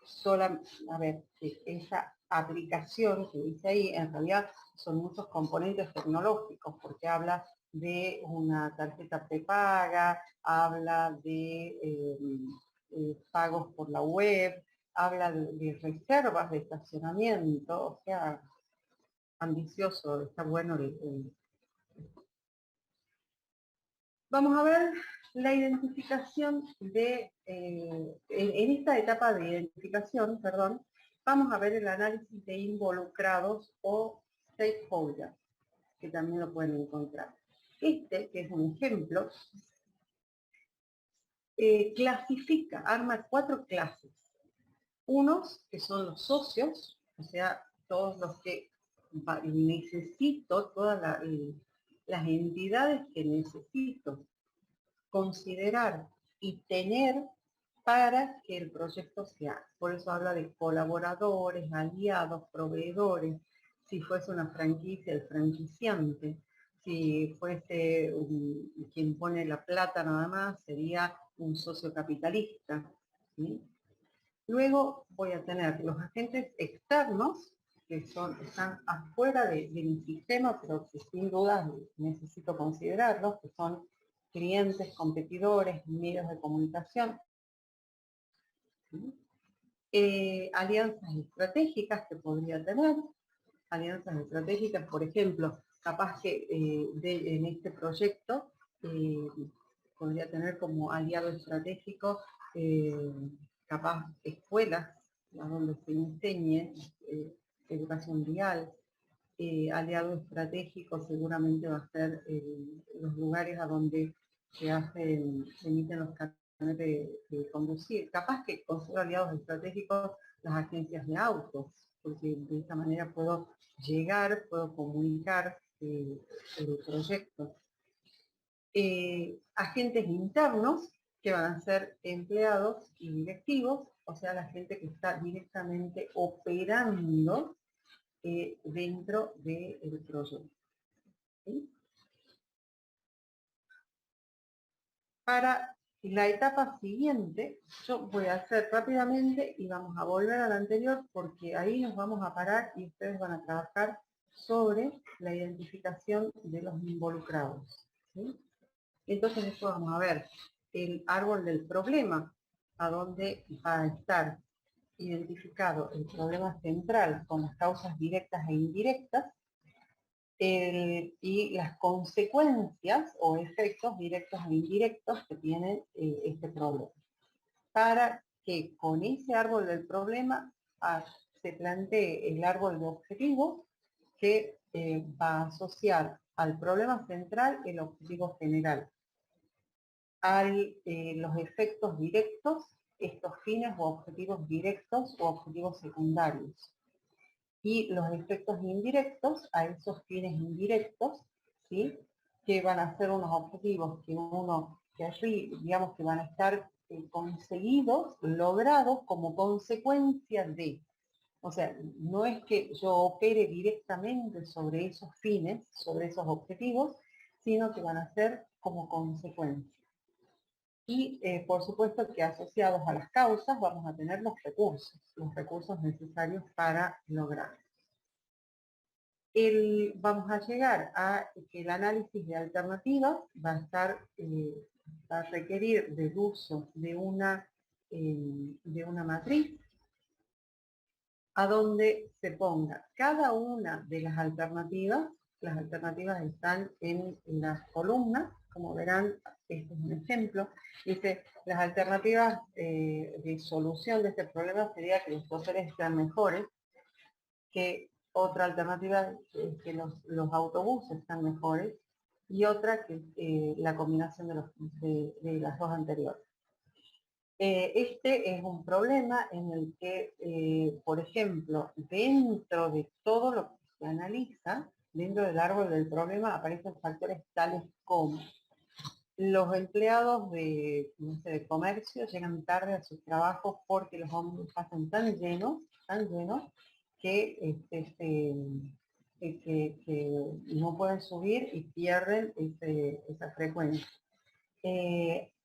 sola, a ver, esa aplicación que dice ahí, en realidad son muchos componentes tecnológicos, porque habla de una tarjeta prepaga, habla de pagos por la web, habla de reservas de estacionamiento, o sea, ambicioso, está bueno Vamos a ver la identificación de, en esta etapa de identificación, perdón, vamos a ver el análisis de involucrados o stakeholders, que también lo pueden encontrar. Este, que es un ejemplo, clasifica, arma 4 clases. Unos que son los socios, o sea, todos los que necesito, todas las entidades que necesito considerar y tener para que el proyecto se haga. Por eso habla de colaboradores, aliados, proveedores, si fuese una franquicia, el franquiciante, si fuese quien pone la plata nada más, sería un socio capitalista, ¿sí? Luego voy a tener los agentes externos, que están afuera de mi sistema, pero que sin duda necesito considerarlos, que son clientes, competidores, medios de comunicación. Alianzas estratégicas que podría tener. Alianzas estratégicas, por ejemplo, capaz que en este proyecto podría tener como aliado estratégico capaz escuelas a donde se enseñe educación vial. Aliado estratégico seguramente va a ser los lugares a donde se emiten los carnet de conducir. Capaz que considero aliados estratégicos las agencias de autos, porque de esta manera puedo llegar, puedo comunicar el proyecto. Agentes internos, que van a ser empleados y directivos, o sea, la gente que está directamente operando dentro del proyecto. ¿Sí? Para la etapa siguiente, yo voy a hacer rápidamente y vamos a volver a la anterior porque ahí nos vamos a parar y ustedes van a trabajar sobre la identificación de los involucrados. ¿Sí? Entonces después vamos a ver el árbol del problema, a donde va a estar identificado el problema central con las causas directas e indirectas, y las consecuencias o efectos directos e indirectos que tiene este problema. Para que con ese árbol del problema se plantee el árbol de objetivos que va a asociar al problema central el objetivo general. Los efectos directos, estos fines o objetivos directos o objetivos secundarios. Y los efectos indirectos a esos fines indirectos, ¿sí? Que van a ser unos objetivos que allí, digamos, que van a estar conseguidos, logrados como consecuencia de. O sea, no es que yo opere directamente sobre esos fines, sobre esos objetivos, sino que van a ser como consecuencia. Y por supuesto que asociados a las causas vamos a tener los recursos necesarios para lograr. Vamos a llegar a que el análisis de alternativas va a requerir del uso de una matriz a donde se ponga cada una de las alternativas están en las columnas, como verán, este es un ejemplo, dice, las alternativas de solución de este problema sería que los choferes sean mejores, que otra alternativa es que los autobuses sean mejores, y otra que la combinación de las dos anteriores. Este es un problema en el que, por ejemplo, dentro de todo lo que se analiza, dentro del árbol del problema aparecen factores tales como los empleados de comercio llegan tarde a sus trabajos porque los ómnibus pasan tan llenos, que no pueden subir y pierden esa frecuencia.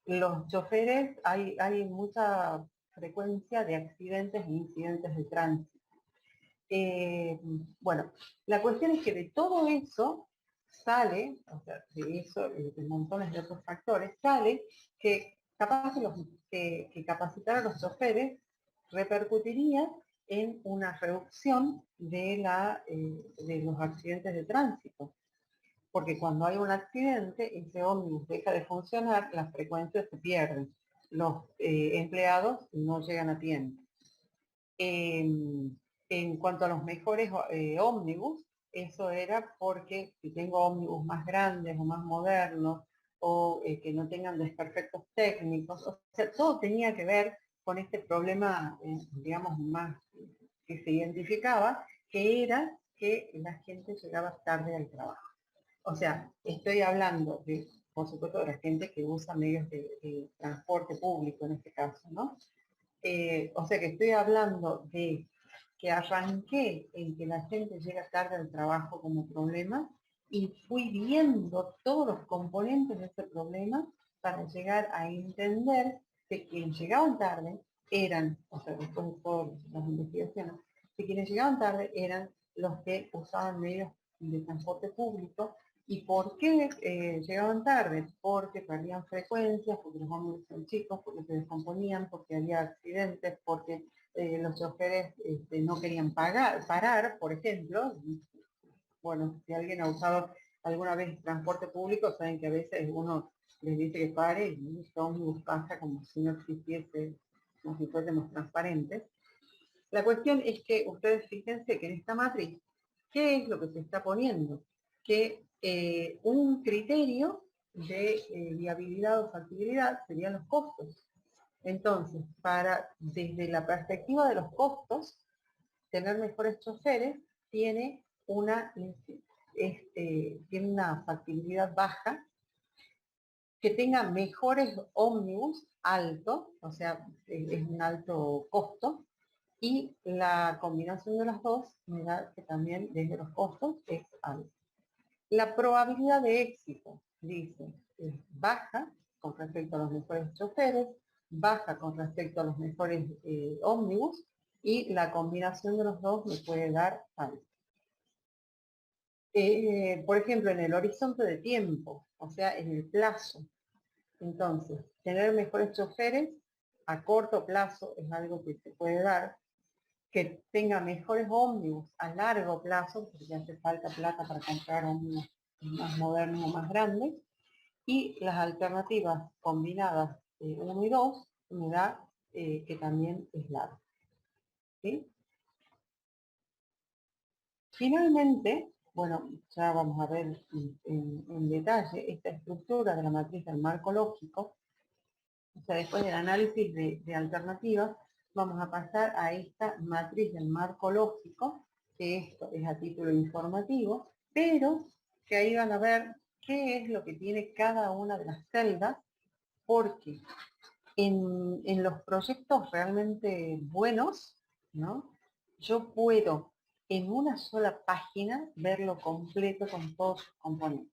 Los choferes, hay mucha frecuencia de accidentes e incidentes de tránsito. Bueno, la cuestión es que de todo eso sale, o sea, de eso, de montones de otros factores, sale que capaz que capacitar a los choferes repercutiría en una reducción de los accidentes de tránsito. Porque cuando hay un accidente, ese ómnibus deja de funcionar, las frecuencias se pierden. Los empleados no llegan a tiempo. En cuanto a los mejores ómnibus, eso era porque si tengo ómnibus más grandes o más modernos, o que no tengan desperfectos técnicos, o sea, todo tenía que ver con este problema, digamos, más que se identificaba, que era que la gente llegaba tarde al trabajo. O sea, estoy hablando de, por supuesto, de la gente que usa medios de transporte público en este caso, ¿no? O sea que estoy hablando de que arranqué en que la gente llega tarde al trabajo como problema y fui viendo todos los componentes de ese problema para llegar a entender que quienes llegaban tarde eran, o sea, después de todas las investigaciones, que quienes llegaban tarde eran los que usaban medios de transporte público. ¿Y por qué llegaban tarde? Porque perdían frecuencias, porque los ómnibus son chicos, porque se descomponían, porque había accidentes, porque los choferes no querían parar, por ejemplo. Bueno, si alguien ha usado alguna vez transporte público, saben que a veces uno les dice que pare y el ómnibus pasa como si no existiese, como si fuésemos transparentes. La cuestión es que ustedes fíjense que en esta matriz, ¿qué es lo que se está poniendo? Que un criterio de viabilidad o factibilidad serían los costos. Entonces, desde la perspectiva de los costos, tener mejores choferes tiene una factibilidad baja, que tenga mejores ómnibus alto, o sea, es un alto costo, y la combinación de las dos me da que también desde los costos es alto. La probabilidad de éxito, dice, es baja con respecto a los mejores choferes, baja con respecto a los mejores ómnibus, y la combinación de los dos me puede dar alto. Por ejemplo, en el horizonte de tiempo, o sea, en el plazo. Entonces, tener mejores choferes a corto plazo es algo que se puede dar. Que tenga mejores ómnibus a largo plazo, porque hace falta plata para comprar ómnibus más modernos o más grandes, y las alternativas combinadas 1 y 2 me da que también es largo. ¿Sí? Finalmente, bueno, ya vamos a ver en detalle esta estructura de la matriz del marco lógico. O sea, después del análisis de alternativas, vamos a pasar a esta matriz del marco lógico, que esto es a título informativo, pero que ahí van a ver qué es lo que tiene cada una de las celdas, porque en los proyectos realmente buenos, ¿no? Yo puedo en una sola página verlo completo con todos sus componentes.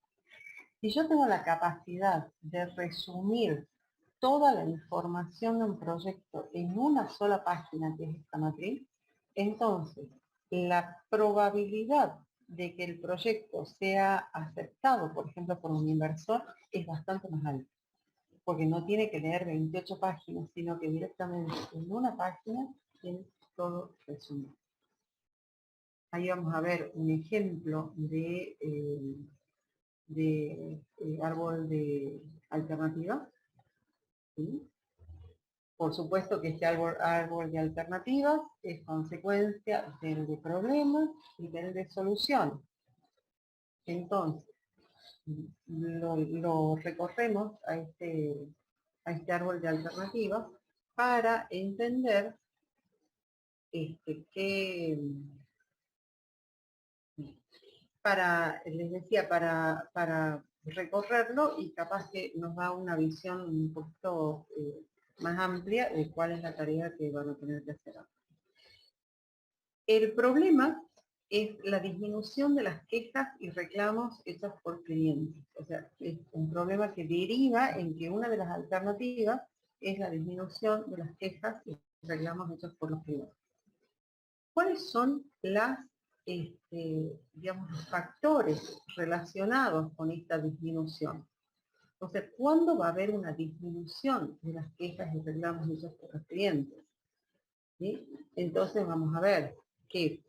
Si yo tengo la capacidad de resumir toda la información de un proyecto en una sola página, que es esta matriz, entonces la probabilidad de que el proyecto sea aceptado, por ejemplo, por un inversor, es bastante más alta. Porque no tiene que leer 28 páginas, sino que directamente en una página tiene todo resumido. Ahí vamos a ver un ejemplo de árbol de alternativa. ¿Sí? Por supuesto que este árbol de alternativas es consecuencia del de problemas y del de solución. Entonces, lo recorremos a este árbol de alternativas para entender les decía, para recorrerlo, y capaz que nos da una visión un poquito más amplia de cuál es la tarea que van a tener que hacer. El problema es la disminución de las quejas y reclamos hechos por clientes. O sea, es un problema que deriva en que una de las alternativas es la disminución de las quejas y reclamos hechos por los clientes. ¿Cuáles son digamos, los factores relacionados con esta disminución? Entonces, ¿cuándo va a haber una disminución de las quejas y reclamos hechos por los clientes? ¿sí? Entonces vamos a ver que,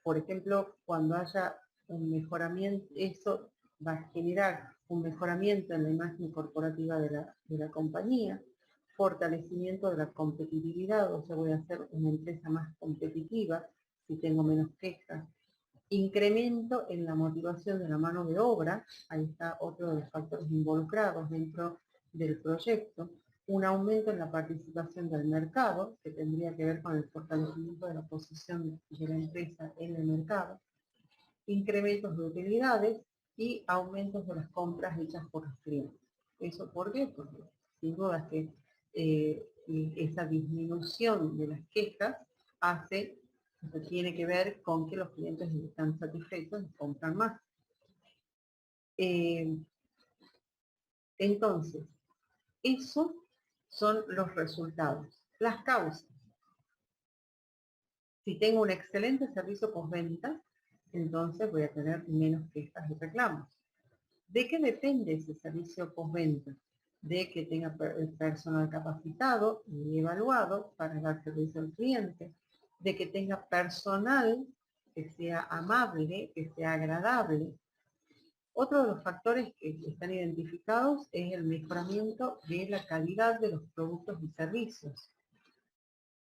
por ejemplo, cuando haya un mejoramiento, eso va a generar un mejoramiento en la imagen corporativa de la compañía, fortalecimiento de la competitividad, o sea, voy a ser una empresa más competitiva si tengo menos quejas, incremento en la motivación de la mano de obra, ahí está otro de los factores involucrados dentro del proyecto, un aumento en la participación del mercado, que tendría que ver con el fortalecimiento de la posición de la empresa en el mercado, incrementos de utilidades y aumentos de las compras hechas por los clientes. ¿Eso por qué? Porque sin duda que esa disminución de las quejas tiene que ver con que los clientes están satisfechos y compran más. Entonces, esos son los resultados. Las causas. Si tengo un excelente servicio postventa, entonces voy a tener menos quejas y reclamos. ¿De qué depende ese servicio postventa? De que tenga personal capacitado y evaluado para dar servicio al cliente, de que tenga personal que sea amable, que sea agradable. Otro de los factores que están identificados es el mejoramiento de la calidad de los productos y servicios.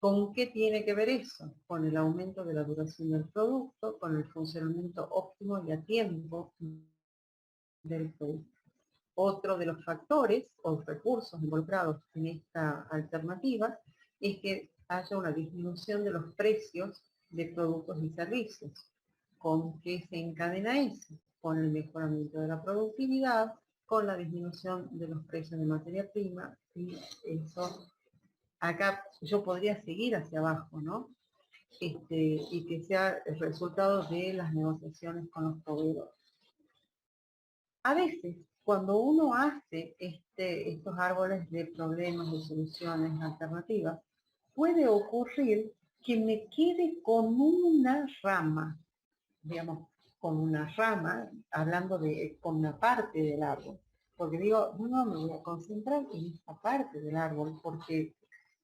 ¿Con qué tiene que ver eso? Con el aumento de la duración del producto, con el funcionamiento óptimo y a tiempo del producto. Otro de los factores o recursos involucrados en esta alternativa es que haya una disminución de los precios de productos y servicios. ¿Con qué se encadena eso? Con el mejoramiento de la productividad, con la disminución de los precios de materia prima, y eso, acá yo podría seguir hacia abajo, ¿no? Y que sea el resultado de las negociaciones con los proveedores. A veces, cuando uno hace estos árboles de problemas, de soluciones alternativas, puede ocurrir que me quede con una rama, digamos, con una rama, hablando con una parte del árbol. Porque digo, no, me voy a concentrar en esta parte del árbol, porque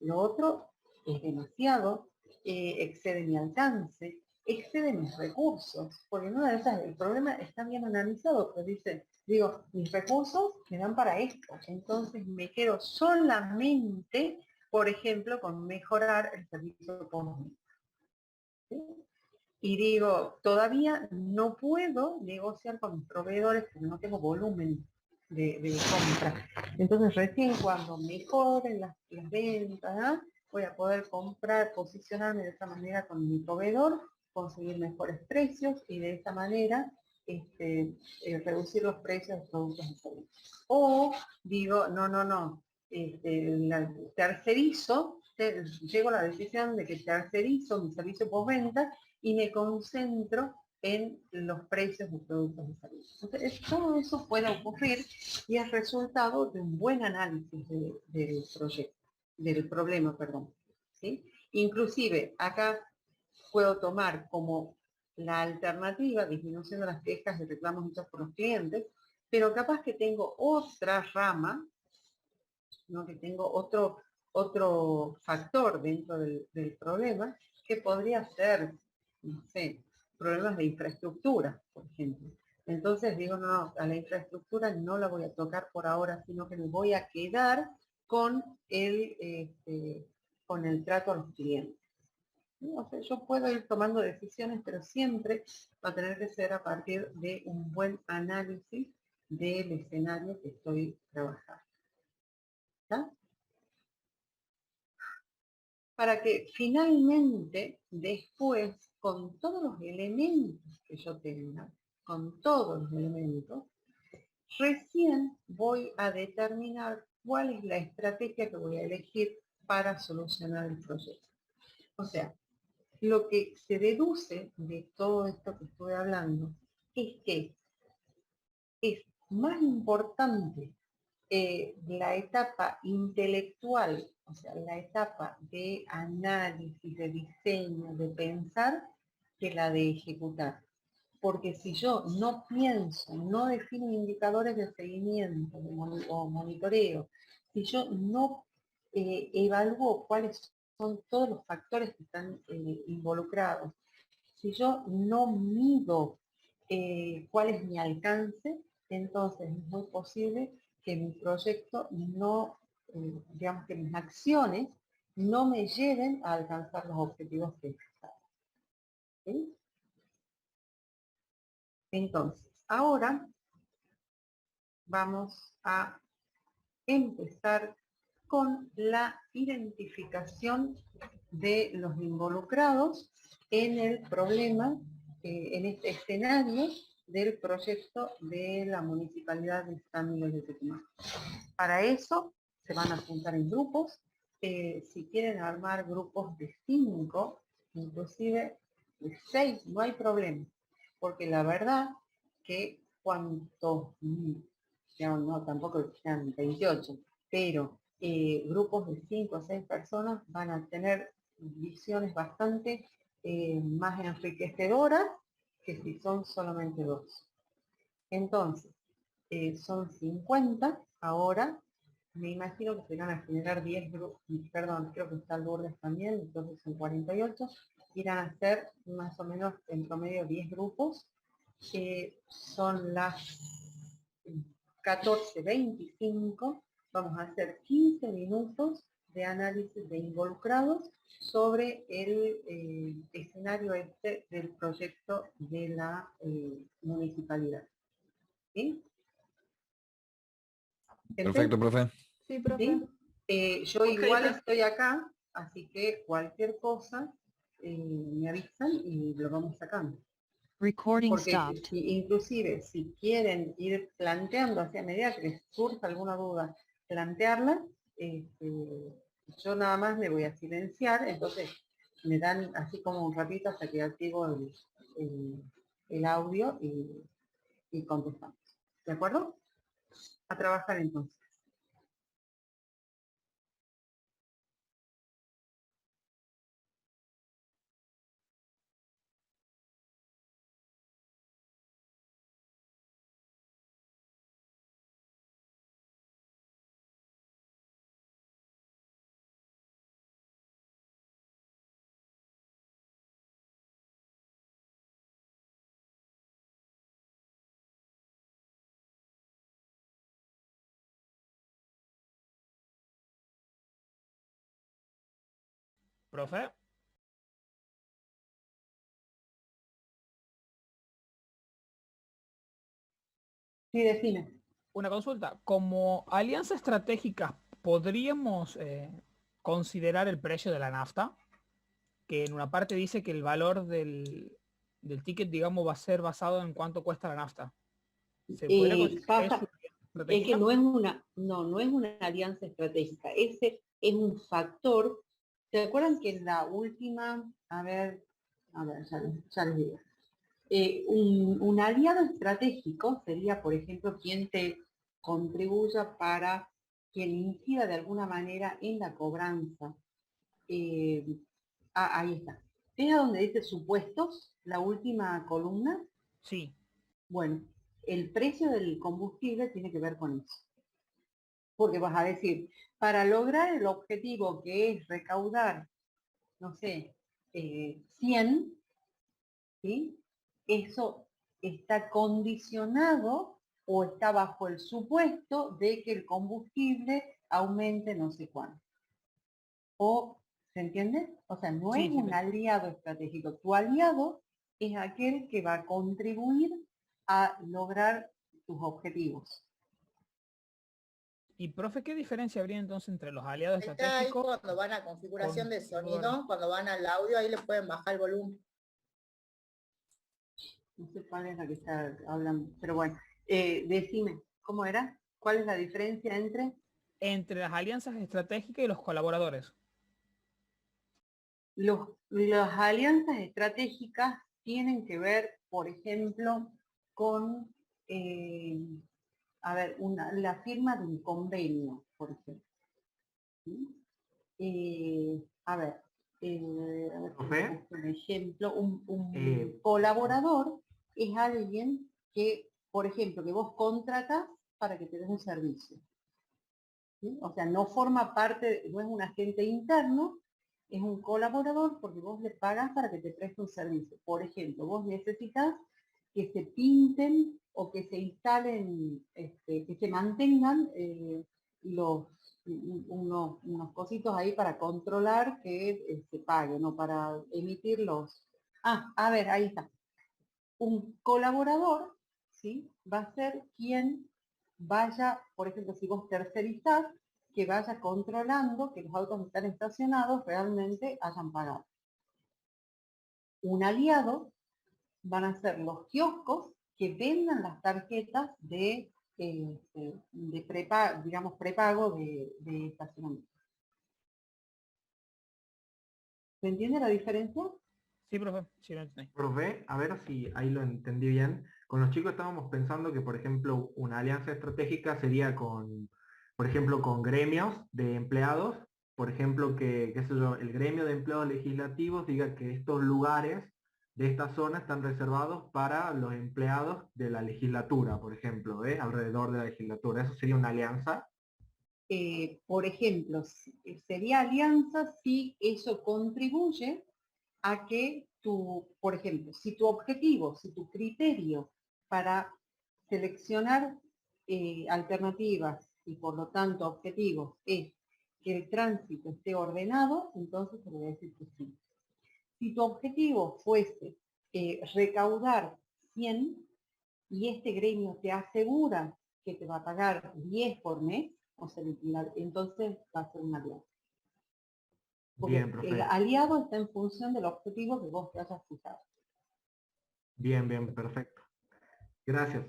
lo otro es demasiado, excede mi alcance, excede mis recursos, porque una de esas, el problema está bien analizado, pero digo, mis recursos me dan para esto, entonces me quedo solamente, por ejemplo, con mejorar el servicio común. ¿Sí? Y digo, todavía no puedo negociar con mis proveedores porque no tengo volumen de compra. Entonces recién cuando mejoren las ventas, ¿eh? Voy a poder comprar, posicionarme de esta manera con mi proveedor, conseguir mejores precios y de esta manera reducir los precios de productos y servicios. O digo, no, tercerizo, llego a la decisión de que tercerizo mi servicio postventa y me concentro en los precios de productos y servicios. Entonces, todo eso puede ocurrir y es resultado de un buen análisis del proyecto, del problema, perdón. ¿Sí? Inclusive, acá puedo tomar como la alternativa disminución de las quejas y reclamos hechos por los clientes, pero capaz que tengo otra rama, ¿no? Que tengo otro factor dentro del problema que podría ser, no sé, problemas de infraestructura, por ejemplo. Entonces digo, no, a la infraestructura no la voy a tocar por ahora, sino que me voy a quedar con el trato a los clientes. O sea, yo puedo ir tomando decisiones, pero siempre va a tener que ser a partir de un buen análisis del escenario que estoy trabajando. ¿Está? Para que finalmente, después, con todos los elementos que yo tenga, con todos los elementos, recién voy a determinar cuál es la estrategia que voy a elegir para solucionar el proyecto. O sea, lo que se deduce de todo esto que estoy hablando es que es más importante la etapa intelectual, o sea, la etapa de análisis, de diseño, de pensar, que la de ejecutar. Porque si yo no pienso, no defino indicadores de seguimiento o monitoreo, si yo no evalúo cuáles son todos los factores que están involucrados. Si yo no mido cuál es mi alcance, entonces es muy posible que mi proyecto no, digamos que mis acciones no me lleven a alcanzar los objetivos que he fijado. ¿Sí? Entonces, ahora vamos a empezar con la identificación de los involucrados en el problema, en este escenario del proyecto de la Municipalidad de San Miguel de Tucumán. Para eso se van a juntar en grupos. Si quieren armar grupos de 5, inclusive de 6, no hay problema, porque la verdad que cuantos, no, tampoco sean 28, pero grupos de 5 o 6 personas van a tener visiones bastante más enriquecedoras que si son solamente 2. Entonces, son 50 ahora. Me imagino que se van a generar 10 grupos, perdón, creo que está Lourdes también, entonces son 48. Irán a ser más o menos en promedio 10 grupos. Son las 14:25. Vamos a hacer 15 minutos de análisis de involucrados sobre el escenario este del proyecto de la municipalidad. ¿Sí? Perfecto, profe. Sí, profe. ¿Sí? Yo Ok, igual profe. estoy acá, así que cualquier cosa me avisan y lo vamos sacando. Recording Porque stopped. inclusive si quieren ir planteando hacia medida que surja alguna duda, plantearla, yo nada más me voy a silenciar, entonces me dan así como un ratito hasta que activo el audio y contestamos. ¿De acuerdo? A trabajar entonces. Profe. Sí, decime. Una consulta. Como alianza estratégica, ¿podríamos considerar el precio de la nafta? Que en una parte dice que el valor del ticket, digamos, va a ser basado en cuánto cuesta la nafta. ¿Se podría considerar eso una alianza Es que estratégica? no es una alianza estratégica. Ese es un factor. ¿Se acuerdan que en la última, a ver, ya les digo. Un aliado estratégico sería, por ejemplo, quien te contribuya para quien incida de alguna manera en la cobranza. Ahí está. ¿Es a donde dice supuestos, la última columna? Sí. Bueno, el precio del combustible tiene que ver con eso. Porque vas a decir, para lograr el objetivo que es recaudar, no sé, 100, ¿sí? Eso está condicionado o está bajo el supuesto de que el combustible aumente no sé cuánto. O, ¿se entiende? O sea, no Sí, es un aliado estratégico. Tu aliado es aquel que va a contribuir a lograr tus objetivos. Y profe, ¿qué diferencia habría entonces entre los aliados Está ahí estratégicos? cuando van a configuración de contribuidores? sonido, cuando van al audio, ahí le pueden bajar el volumen. No sé cuál es la que está hablando, pero bueno, decime, ¿cómo era? ¿Cuál es la diferencia entre? Entre las alianzas estratégicas y los colaboradores. Las alianzas estratégicas tienen que ver, por ejemplo, con, la firma de un convenio, por ejemplo. ¿Sí? Por ejemplo, un colaborador es alguien que, por ejemplo, que vos contratás para que te des un servicio. ¿Sí? O sea, no forma parte, no es un agente interno, es un colaborador porque vos le pagas para que te preste un servicio. Por ejemplo, vos necesitas que se pinten o que se instalen, que se mantengan unos cositos ahí para controlar que se pague, no para emitir los... Ah, a ver, ahí está. Un colaborador, ¿sí? Va a ser quien vaya, por ejemplo, si vos tercerizás, que vaya controlando que los autos que están estacionados realmente hayan pagado. Un aliado van a ser los kioscos que vendan las tarjetas de prepago, digamos, prepago de estacionamiento. ¿Se entiende la diferencia? Sí, profe, sí lo entendí. Profe, a ver si ahí lo entendí bien. Con los chicos estábamos pensando que, por ejemplo, una alianza estratégica sería con, por ejemplo, con gremios de empleados. Por ejemplo, que, qué sé yo, el gremio de empleados legislativos diga que estos lugares de esta zona están reservados para los empleados de la legislatura, por ejemplo, alrededor de la legislatura. ¿Eso sería una alianza? Por ejemplo, sería alianza si eso contribuye a que por ejemplo, si tu objetivo, si tu criterio para seleccionar alternativas y por lo tanto objetivos es que el tránsito esté ordenado, entonces te voy a decir que sí. Si tu objetivo fuese recaudar 100 y este gremio te asegura que te va a pagar 10 por mes, o sea, entonces va a ser una alianza. Porque Bien, profe. el aliado está en función del objetivo que vos te hayas fijado. Bien, bien, perfecto. Gracias.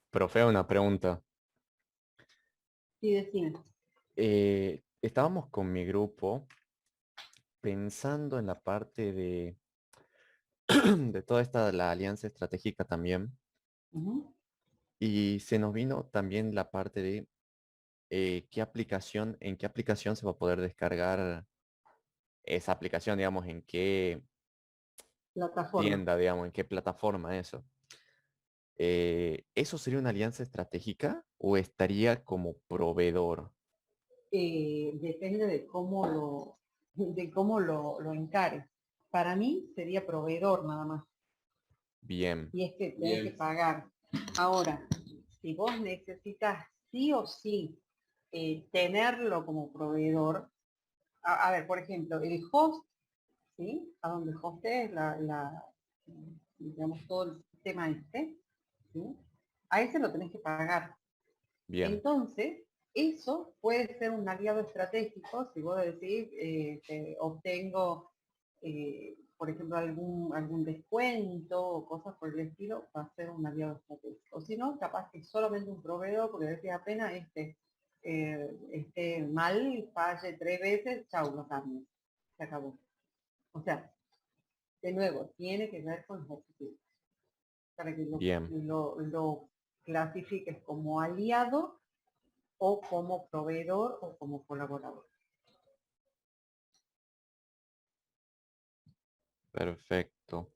Profe, una pregunta. Sí, decime. Estábamos con mi grupo pensando en la parte de, de toda esta, la alianza estratégica también, y se nos vino también la parte de en qué aplicación se va a poder descargar esa aplicación, digamos, en qué Plataforma. tienda, digamos, en qué plataforma eso. ¿Eso sería una alianza estratégica o estaría como proveedor? Depende de cómo lo encare. Para mí sería proveedor nada más. Bien. Y es que tenés que pagar. Ahora, si vos necesitas sí o sí tenerlo como proveedor, a ver, por ejemplo, el host, ¿sí? A donde hostees digamos, todo el sistema ¿sí? A ese lo tenés que pagar. Bien. Entonces, eso puede ser un aliado estratégico, si vos decís, obtengo, por ejemplo, algún descuento o cosas por el estilo, va a ser un aliado estratégico. Si no, capaz que solamente un proveedor, porque decís apenas mal, falle 3 veces, chau, lo cambio. Se acabó. O sea, de nuevo, tiene que ver con los objetivos. Para que Bien. lo clasifiques como aliado o como proveedor o como colaborador. Perfecto.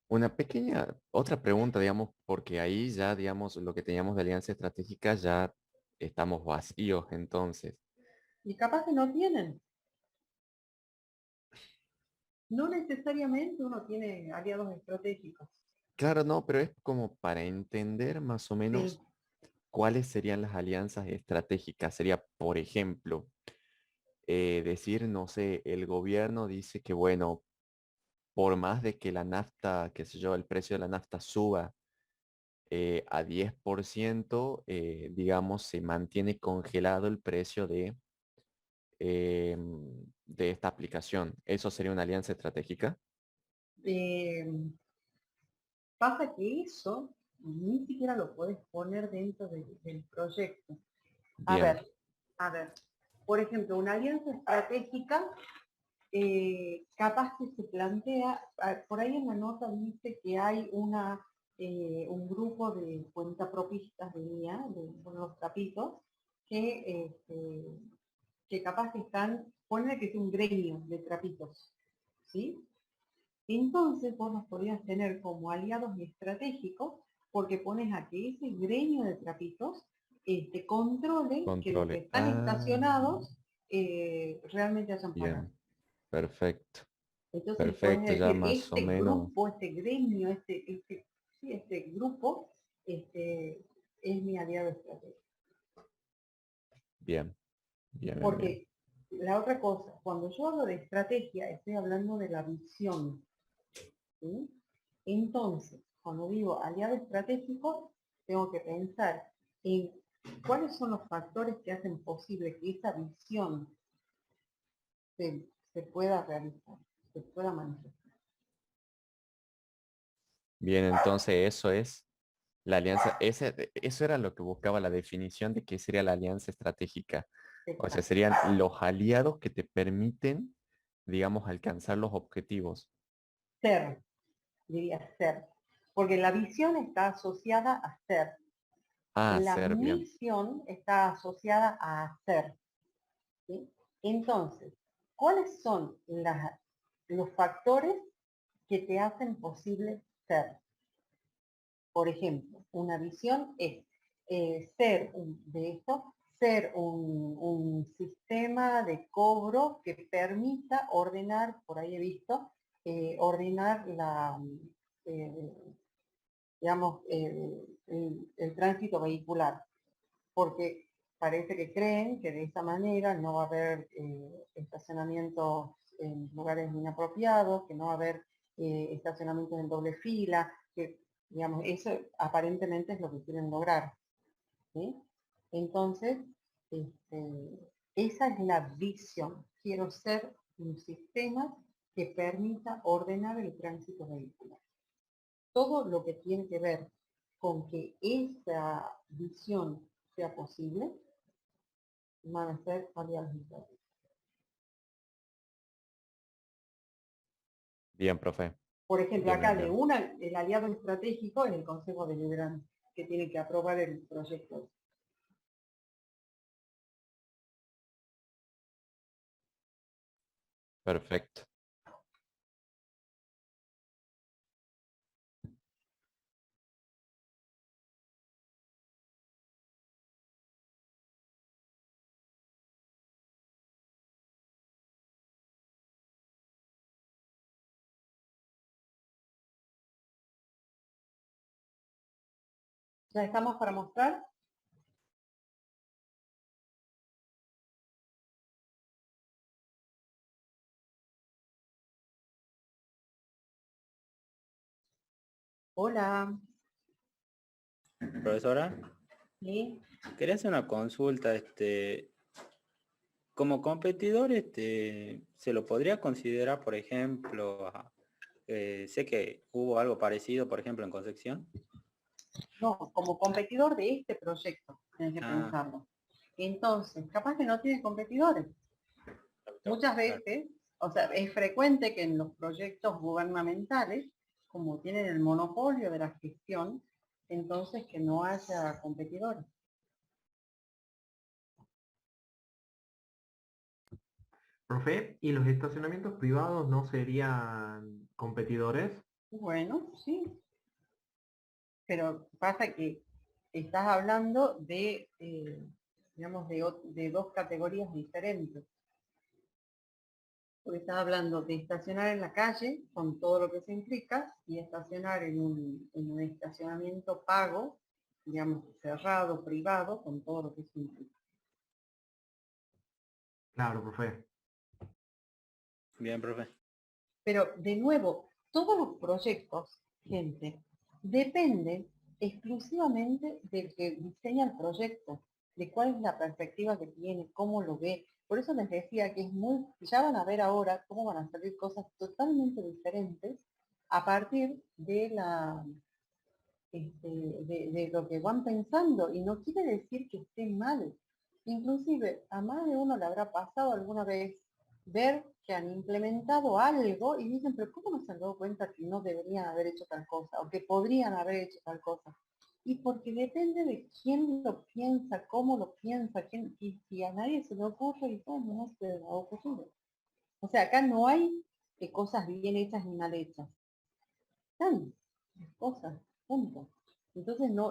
Una pequeña, otra pregunta, digamos, porque ahí ya, digamos, lo que teníamos de alianza estratégica ya estamos vacíos, entonces. Y capaz que no tienen. No necesariamente uno tiene aliados estratégicos. Claro, no, pero es como para entender más o menos Sí. cuáles serían las alianzas estratégicas. Sería, por ejemplo, decir, no sé, el gobierno dice que, bueno, por más de que la nafta, qué sé yo, el precio de la nafta suba a 10%, digamos, se mantiene congelado el precio de esta aplicación. ¿Eso sería una alianza estratégica? Pasa que eso ni siquiera lo podés poner dentro del proyecto. A Bien. ver, por ejemplo, una alianza estratégica, capaz que se plantea, por ahí en la nota dice que hay un grupo de cuentapropistas de mía, de los trapitos, que capaz que están, pone que es un gremio de trapitos, ¿sí? Entonces vos los podrías tener como aliados estratégicos porque pones a que ese gremio de trapitos controle que los que están estacionados realmente hayan pagado. Bien, perfecto. Entonces Perfecto, puedes ya decir, más o este menos. grupo, este gremio, este grupo es mi aliado estratégico. Bien, bien, bien, bien. Porque la otra cosa, cuando yo hablo de estrategia, estoy hablando de la visión. ¿Sí? Entonces, cuando digo aliado estratégico, tengo que pensar en cuáles son los factores que hacen posible que esa visión se pueda realizar, se pueda manifestar. Bien, entonces eso es la alianza. Eso era lo que buscaba la definición de qué sería la alianza estratégica. O sea, serían los aliados que te permiten, digamos, alcanzar los objetivos. Ser, diría ser. Porque la visión está asociada a ser. Ah, La ser, bien. misión está asociada a hacer. ¿Sí? Entonces, ¿cuáles son los factores que te hacen posible ser? Por ejemplo, una visión es ser un sistema de cobro que permita ordenar, por ahí he visto, ordenar digamos, el tránsito vehicular, porque parece que creen que de esa manera no va a haber estacionamientos en lugares inapropiados, que no va a haber estacionamientos en doble fila, que, digamos, eso aparentemente es lo que quieren lograr, ¿sí? Entonces, esa es la visión. Quiero ser un sistema que permita ordenar el tránsito vehicular. Todo lo que tiene que ver con que esa visión sea posible, van a ser aliados estratégicos. Bien, profe. Por ejemplo, Bien, acá bien, bien. el aliado estratégico es el Consejo Deliberante, que tiene que aprobar el proyecto. Perfecto. ¿Ya estamos para mostrar? Hola. Profesora, ¿Sí? quería hacer una consulta, como competidor, ¿se lo podría considerar, por ejemplo, sé que hubo algo parecido, por ejemplo, en Concepción? No, como competidor de este proyecto, tienes que Ah. pensarlo. Entonces, capaz que no tiene competidores. Muchas veces, o sea, es frecuente que en los proyectos gubernamentales, como tienen el monopolio de la gestión, entonces que no haya competidores. Profe, ¿y los estacionamientos privados no serían competidores? Bueno, sí. Pero pasa que estás hablando de, digamos, de dos categorías diferentes. Porque estás hablando de estacionar en la calle, con todo lo que se implica, y estacionar en un estacionamiento pago, digamos, cerrado, privado, con todo lo que se implica. Claro, profe. Bien, profe. Pero, de nuevo, todos los proyectos, gente, dependen exclusivamente del que diseña el proyecto, de cuál es la perspectiva que tiene, cómo lo ve. Por eso les decía que es ya van a ver ahora cómo van a salir cosas totalmente diferentes a partir de de lo que van pensando, y no quiere decir que esté mal. Inclusive a más de uno le habrá pasado alguna vez ver que han implementado algo y dicen, pero ¿cómo no se han dado cuenta que no deberían haber hecho tal cosa o que podrían haber hecho tal cosa? Y porque depende de quién lo piensa, cómo lo piensa, y si a nadie se le ocurre, y bueno, no se le ha ocurrido. O sea, acá no hay cosas bien hechas ni mal hechas. Están las cosas, punto. Entonces no,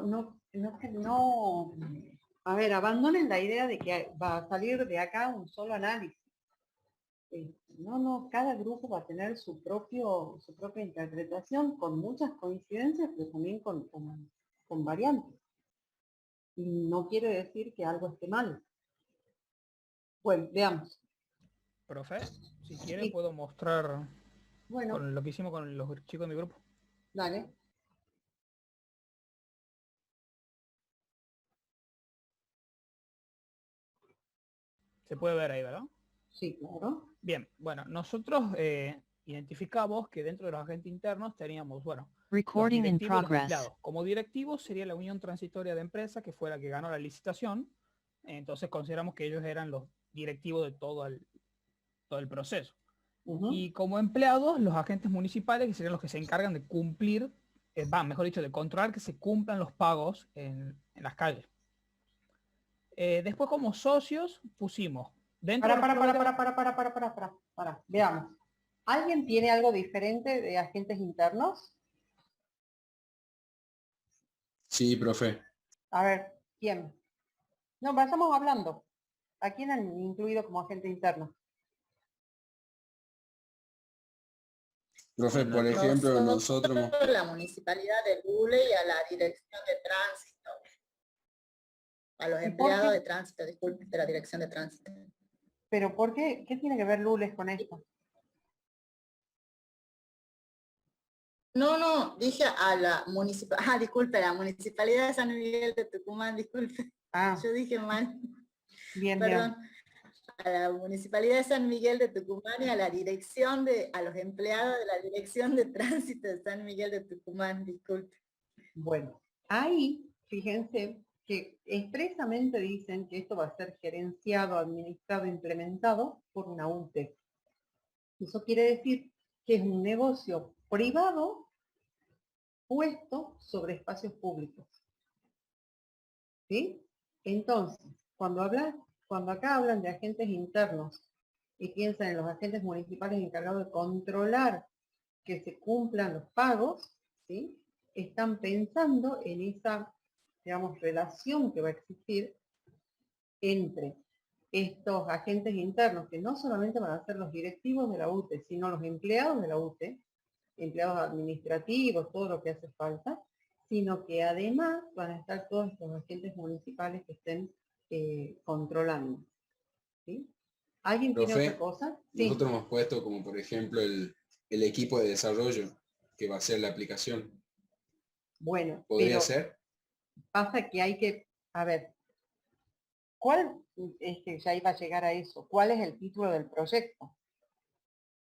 a ver, abandonen la idea de que va a salir de acá un solo análisis. No, cada grupo va a tener su propia interpretación con muchas coincidencias, pero también con variantes. Y no quiere decir que algo esté mal. Bueno, veamos. Profe, si quiere Sí. puedo mostrar Bueno, con lo que hicimos con los chicos de mi grupo. dale. Se puede ver ahí, ¿verdad? Sí, claro. Bien, bueno, nosotros identificamos que dentro de los agentes internos teníamos, bueno, los Recording in directivos y los progress. empleados. Como directivos sería la unión transitoria de empresa, que fue la que ganó la licitación. Entonces consideramos que ellos eran los directivos de todo el proceso. Y como empleados, los agentes municipales, que serían los que se encargan de cumplir, mejor dicho, de controlar que se cumplan los pagos en las calles. Después, como socios, pusimos dentro de los Para. Veamos. ¿Alguien tiene algo diferente de agentes internos? Sí, profe. A ver, ¿quién? No, vayamos hablando. ¿A quién han incluido como agente interno? Profe, por ejemplo, nosotros hemos... La municipalidad de Lule y a la dirección de tránsito. A los empleados de tránsito, disculpe, de la dirección de tránsito. ¿Pero por qué? ¿Qué tiene que ver Lules con esto? No, dije a la municipalidad, disculpe, la municipalidad de San Miguel de Tucumán, disculpe. Yo dije mal. Bien, perdón. A la municipalidad de San Miguel de Tucumán y a la dirección a los empleados de la dirección de tránsito de San Miguel de Tucumán, disculpe. Bueno, ahí, fíjense que expresamente dicen que esto va a ser gerenciado, administrado, implementado por una UTE. Eso quiere decir que es un negocio privado puesto sobre espacios públicos. ¿Sí? Entonces, cuando acá hablan de agentes internos y piensan en los agentes municipales encargados de controlar que se cumplan los pagos, ¿sí? Están pensando en esa, digamos, relación que va a existir entre estos agentes internos, que no solamente van a ser los directivos de la UTE, sino los empleados de la UTE, empleados administrativos, todo lo que hace falta, sino que además van a estar todos estos agentes municipales que estén controlando. ¿Sí? ¿Alguien tiene otra cosa? Sí. Nosotros hemos puesto como por ejemplo el equipo de desarrollo que va a hacer la aplicación. Bueno, ¿podría ser? Pasa que hay que, a ver, ya iba a llegar a eso, ¿cuál es el título del proyecto?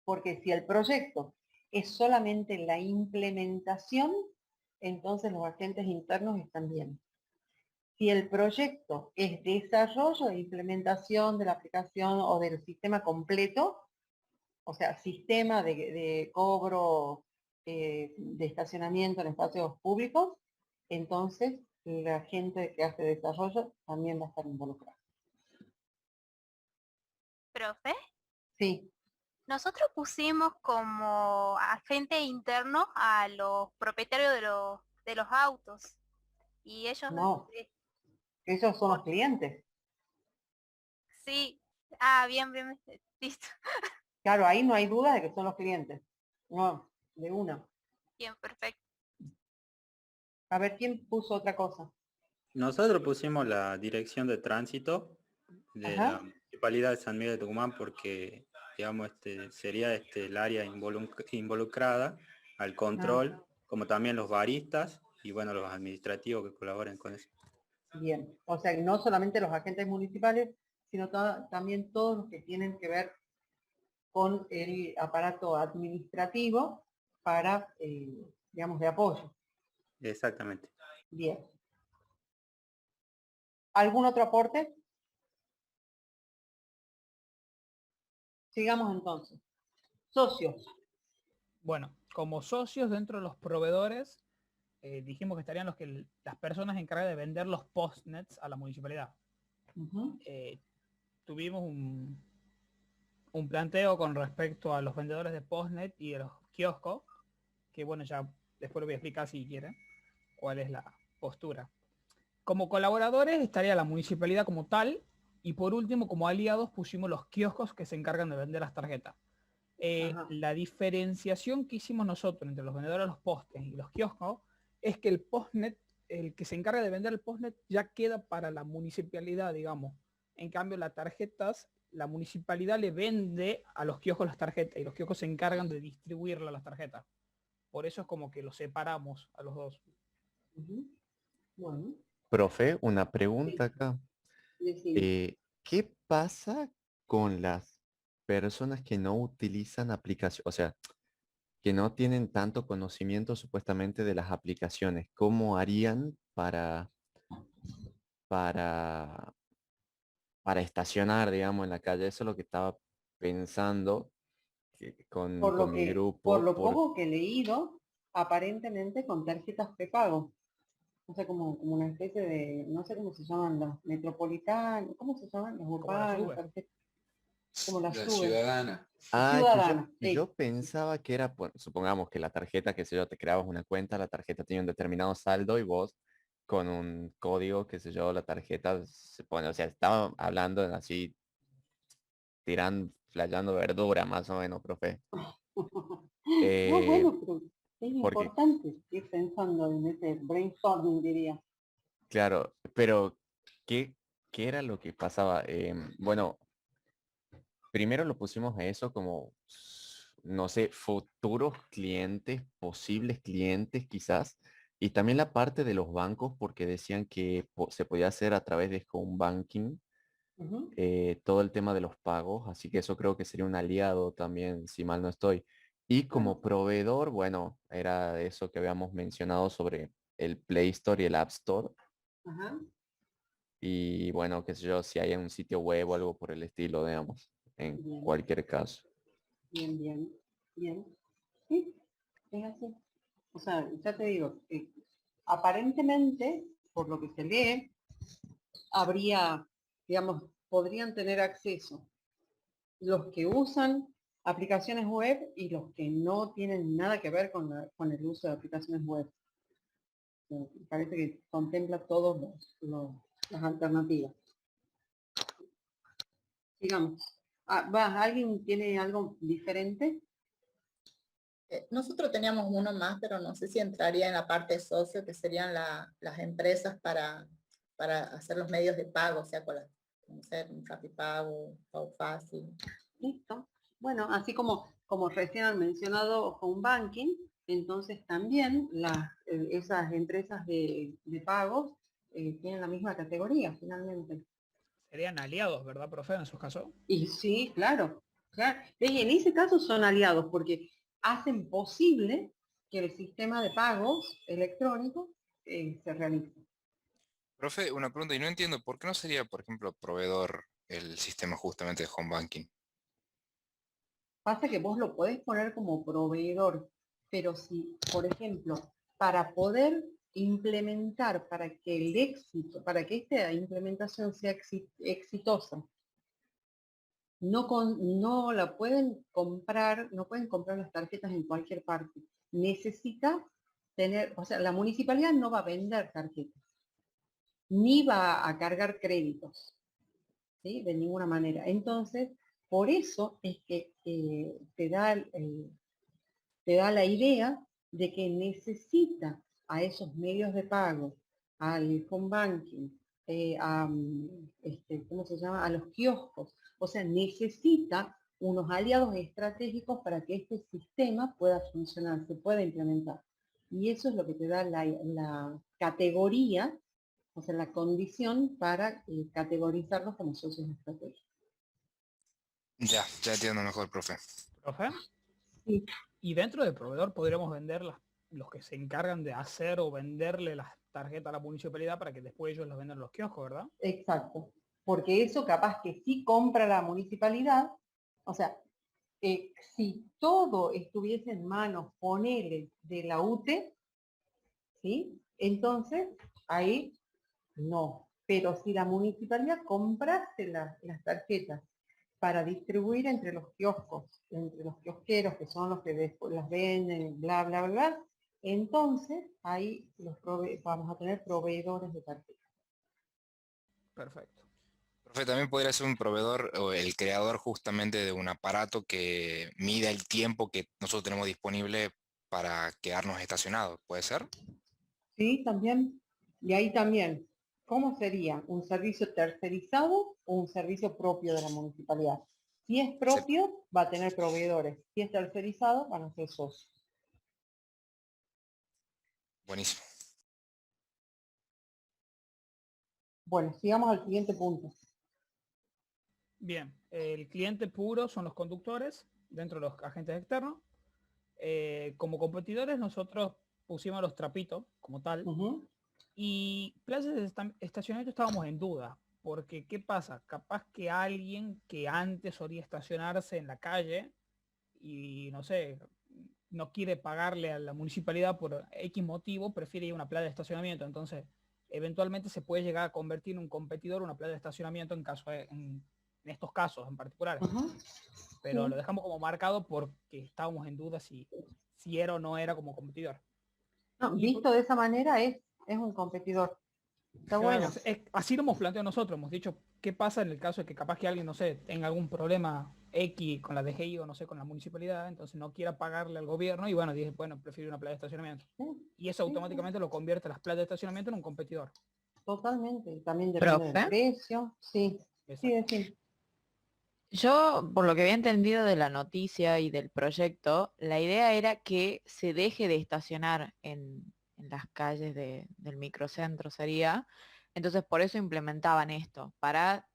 Porque si el proyecto es solamente la implementación, entonces los agentes internos están bien. Si el proyecto es desarrollo e implementación de la aplicación o del sistema completo, o sea, sistema de cobro de estacionamiento en espacios públicos, entonces la gente que hace desarrollo también va a estar involucrada. ¿Profe? Sí. Nosotros pusimos como agente interno a los propietarios de los autos. Y ellos... No, ellos son los clientes. Sí. Bien, listo. Claro, ahí no hay duda de que son los clientes. No, de una. Bien, perfecto. A ver, ¿quién puso otra cosa? Nosotros pusimos la dirección de tránsito de la Municipalidad de San Miguel de Tucumán porque, digamos, sería el área involucrada al control, como también los baristas y, bueno, los administrativos que colaboren con eso. Bien, o sea, no solamente los agentes municipales, sino también todos los que tienen que ver con el aparato administrativo para, digamos, de apoyo. Exactamente. Bien. ¿Algún otro aporte? Sigamos entonces. Socios. Bueno, como socios dentro de los proveedores, dijimos que estarían las personas encargadas de vender los postnets a la municipalidad. Tuvimos un planteo con respecto a los vendedores de postnet y de los kioscos, que bueno, ya después lo voy a explicar si quieren cuál es la postura. Como colaboradores estaría la municipalidad como tal, y por último, como aliados, pusimos los kioscos que se encargan de vender las tarjetas. La diferenciación que hicimos nosotros entre los vendedores de los postes y los kioscos es que el postnet, el que se encarga de vender el postnet, ya queda para la municipalidad, digamos. En cambio, las tarjetas, la municipalidad le vende a los kioscos las tarjetas y los kioscos se encargan de distribuirlas las tarjetas. Por eso es como que los separamos a los dos. Bueno. Profe, una pregunta acá. ¿Qué pasa con las personas que no utilizan aplicación? O sea, que no tienen tanto conocimiento supuestamente de las aplicaciones. ¿Cómo harían para estacionar, digamos, en la calle? Eso es lo que estaba pensando con mi grupo. Por lo poco que he leído, aparentemente con tarjetas prepago. O sea, como una especie de, no sé cómo se llaman las metropolitanas, ¿cómo se llaman? Las urbanas, como la ciudadana. Ciudadana. Yo pensaba que era, supongamos que la tarjeta, qué sé yo, te creabas una cuenta, la tarjeta tiene un determinado saldo y vos con un código, qué sé yo, la tarjeta se pone, o sea, estaba hablando así, flayando verdura más o menos, profe. No, bueno, pero es importante ir pensando en ese brainstorming, diría. Claro, pero ¿qué era lo que pasaba? Bueno, primero lo pusimos a eso como, no sé, futuros clientes, posibles clientes quizás, y también la parte de los bancos, porque decían que se podía hacer a través de home banking, todo el tema de los pagos, así que eso creo que sería un aliado también, si mal no estoy. Y como proveedor, bueno, era eso que habíamos mencionado sobre el Play Store y el App Store. Y bueno, qué sé yo, si hay un sitio web o algo por el estilo, digamos, en cualquier caso. Bien. Sí, es así. O sea, ya te digo, aparentemente, por lo que se lee, habría, digamos, podrían tener acceso los que usan aplicaciones web y los que no tienen nada que ver con el uso de aplicaciones web. Parece que contempla todas las alternativas. Sigamos. ¿Alguien tiene algo diferente? Nosotros teníamos uno más, pero no sé si entraría en la parte socio, que serían las empresas para hacer los medios de pago, o sea, como ser un Rapipago, Pago Fácil. Listo. Bueno, así como recién han mencionado Home Banking, entonces también esas empresas de pagos tienen la misma categoría, finalmente. Serían aliados, ¿verdad, profe, en esos casos? Y sí, claro. Y en ese caso son aliados, porque hacen posible que el sistema de pagos electrónicos se realice. Profe, una pregunta, y no entiendo, ¿por qué no sería, por ejemplo, proveedor el sistema justamente de home banking? Pasa que vos lo podés poner como proveedor, pero si, por ejemplo, para poder implementar, para que esta implementación sea exitosa, no la pueden comprar, no pueden comprar las tarjetas en cualquier parte. Necesita tener, o sea, la municipalidad no va a vender tarjetas, ni va a cargar créditos, ¿sí? De ninguna manera. Entonces, por eso es que te da la idea de que necesita a esos medios de pago, al home banking, ¿cómo se llama? A los kioscos. O sea, necesita unos aliados estratégicos para que este sistema pueda funcionar, se pueda implementar. Y eso es lo que te da la categoría, o sea, la condición para categorizarlos como socios estratégicos. Ya entiendo mejor, profe. ¿Profe? Sí. Y dentro del proveedor podríamos vender los que se encargan de hacer o venderle las tarjeta a la municipalidad para que después ellos los vendan en los kioscos, ¿verdad? Exacto. Porque eso capaz que sí compra la municipalidad, o sea, si todo estuviese en manos, ponele, de la UTE, ¿sí? Entonces, ahí no. Pero si la municipalidad comprase las tarjetas para distribuir entre los kioscos, entre los kiosqueros, que son los que después las venden, bla, bla, bla, entonces ahí vamos a tener proveedores de tarjetas. Perfecto. Profe, también podría ser un proveedor o el creador justamente de un aparato que mida el tiempo que nosotros tenemos disponible para quedarnos estacionados, ¿puede ser? Sí, también. Y ahí también, ¿cómo sería? ¿Un servicio tercerizado o un servicio propio de la municipalidad? Si es propio, va a tener proveedores. Si es tercerizado, van a ser socios. Buenísimo. Bueno, sigamos al siguiente punto. Bien, el cliente puro son los conductores dentro de los agentes externos. Como competidores nosotros pusimos los trapitos como tal. Y plazas de estacionamiento estábamos en duda. Porque, ¿qué pasa? Capaz que alguien que antes solía estacionarse en la calle y, no sé, no quiere pagarle a la municipalidad por X motivo, prefiere ir a una playa de estacionamiento. Entonces, eventualmente se puede llegar a convertir en un competidor una playa de estacionamiento en estos casos en particular. Pero lo dejamos como marcado porque estábamos en duda si era o no era como competidor. No, visto de esa manera es un competidor. Está Claro, bueno. así lo hemos planteado nosotros. Hemos dicho qué pasa en el caso de que capaz que alguien, no sé, tenga algún problema X con la DGI o no sé, con la municipalidad, entonces no quiera pagarle al gobierno y bueno, dije, bueno, prefiero una playa de estacionamiento. Y eso automáticamente lo convierte las playas de estacionamiento en un competidor. Totalmente. También depende del precio. Sí. Sí, decir. Yo, por lo que había entendido de la noticia y del proyecto, la idea era que se deje de estacionar en las calles del microcentro, sería. Entonces, por eso implementaban esto, para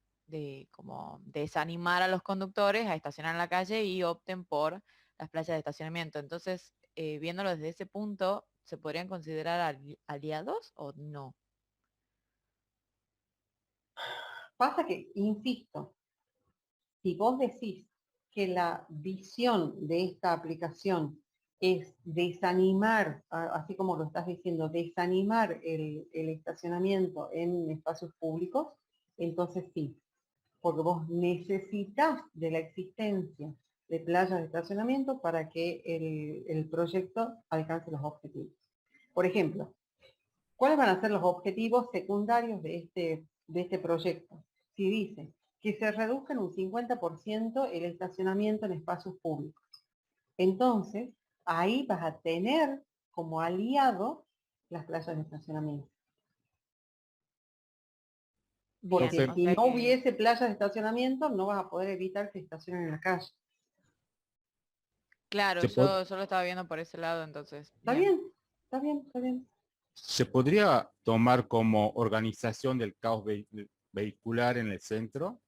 como desanimar a los conductores a estacionar en la calle y opten por las playas de estacionamiento. Entonces, viéndolo desde ese punto, ¿se podrían considerar aliados o no? Pasa que, insisto, si vos decís que la visión de esta aplicación es desanimar, así como lo estás diciendo, desanimar el estacionamiento en espacios públicos, entonces sí, porque vos necesitas de la existencia de playas de estacionamiento para que el proyecto alcance los objetivos. Por ejemplo, ¿cuáles van a ser los objetivos secundarios de este proyecto? Si dice que se reduzca en un 50% el estacionamiento en espacios públicos. Entonces, ahí vas a tener como aliado las playas de estacionamiento. Porque si no hubiese playas de estacionamiento, no vas a poder evitar que estacionen en la calle. Claro, yo lo estaba viendo por ese lado, entonces. Está bien, está bien, está bien. ¿Se podría tomar como organización del caos vehicular en el centro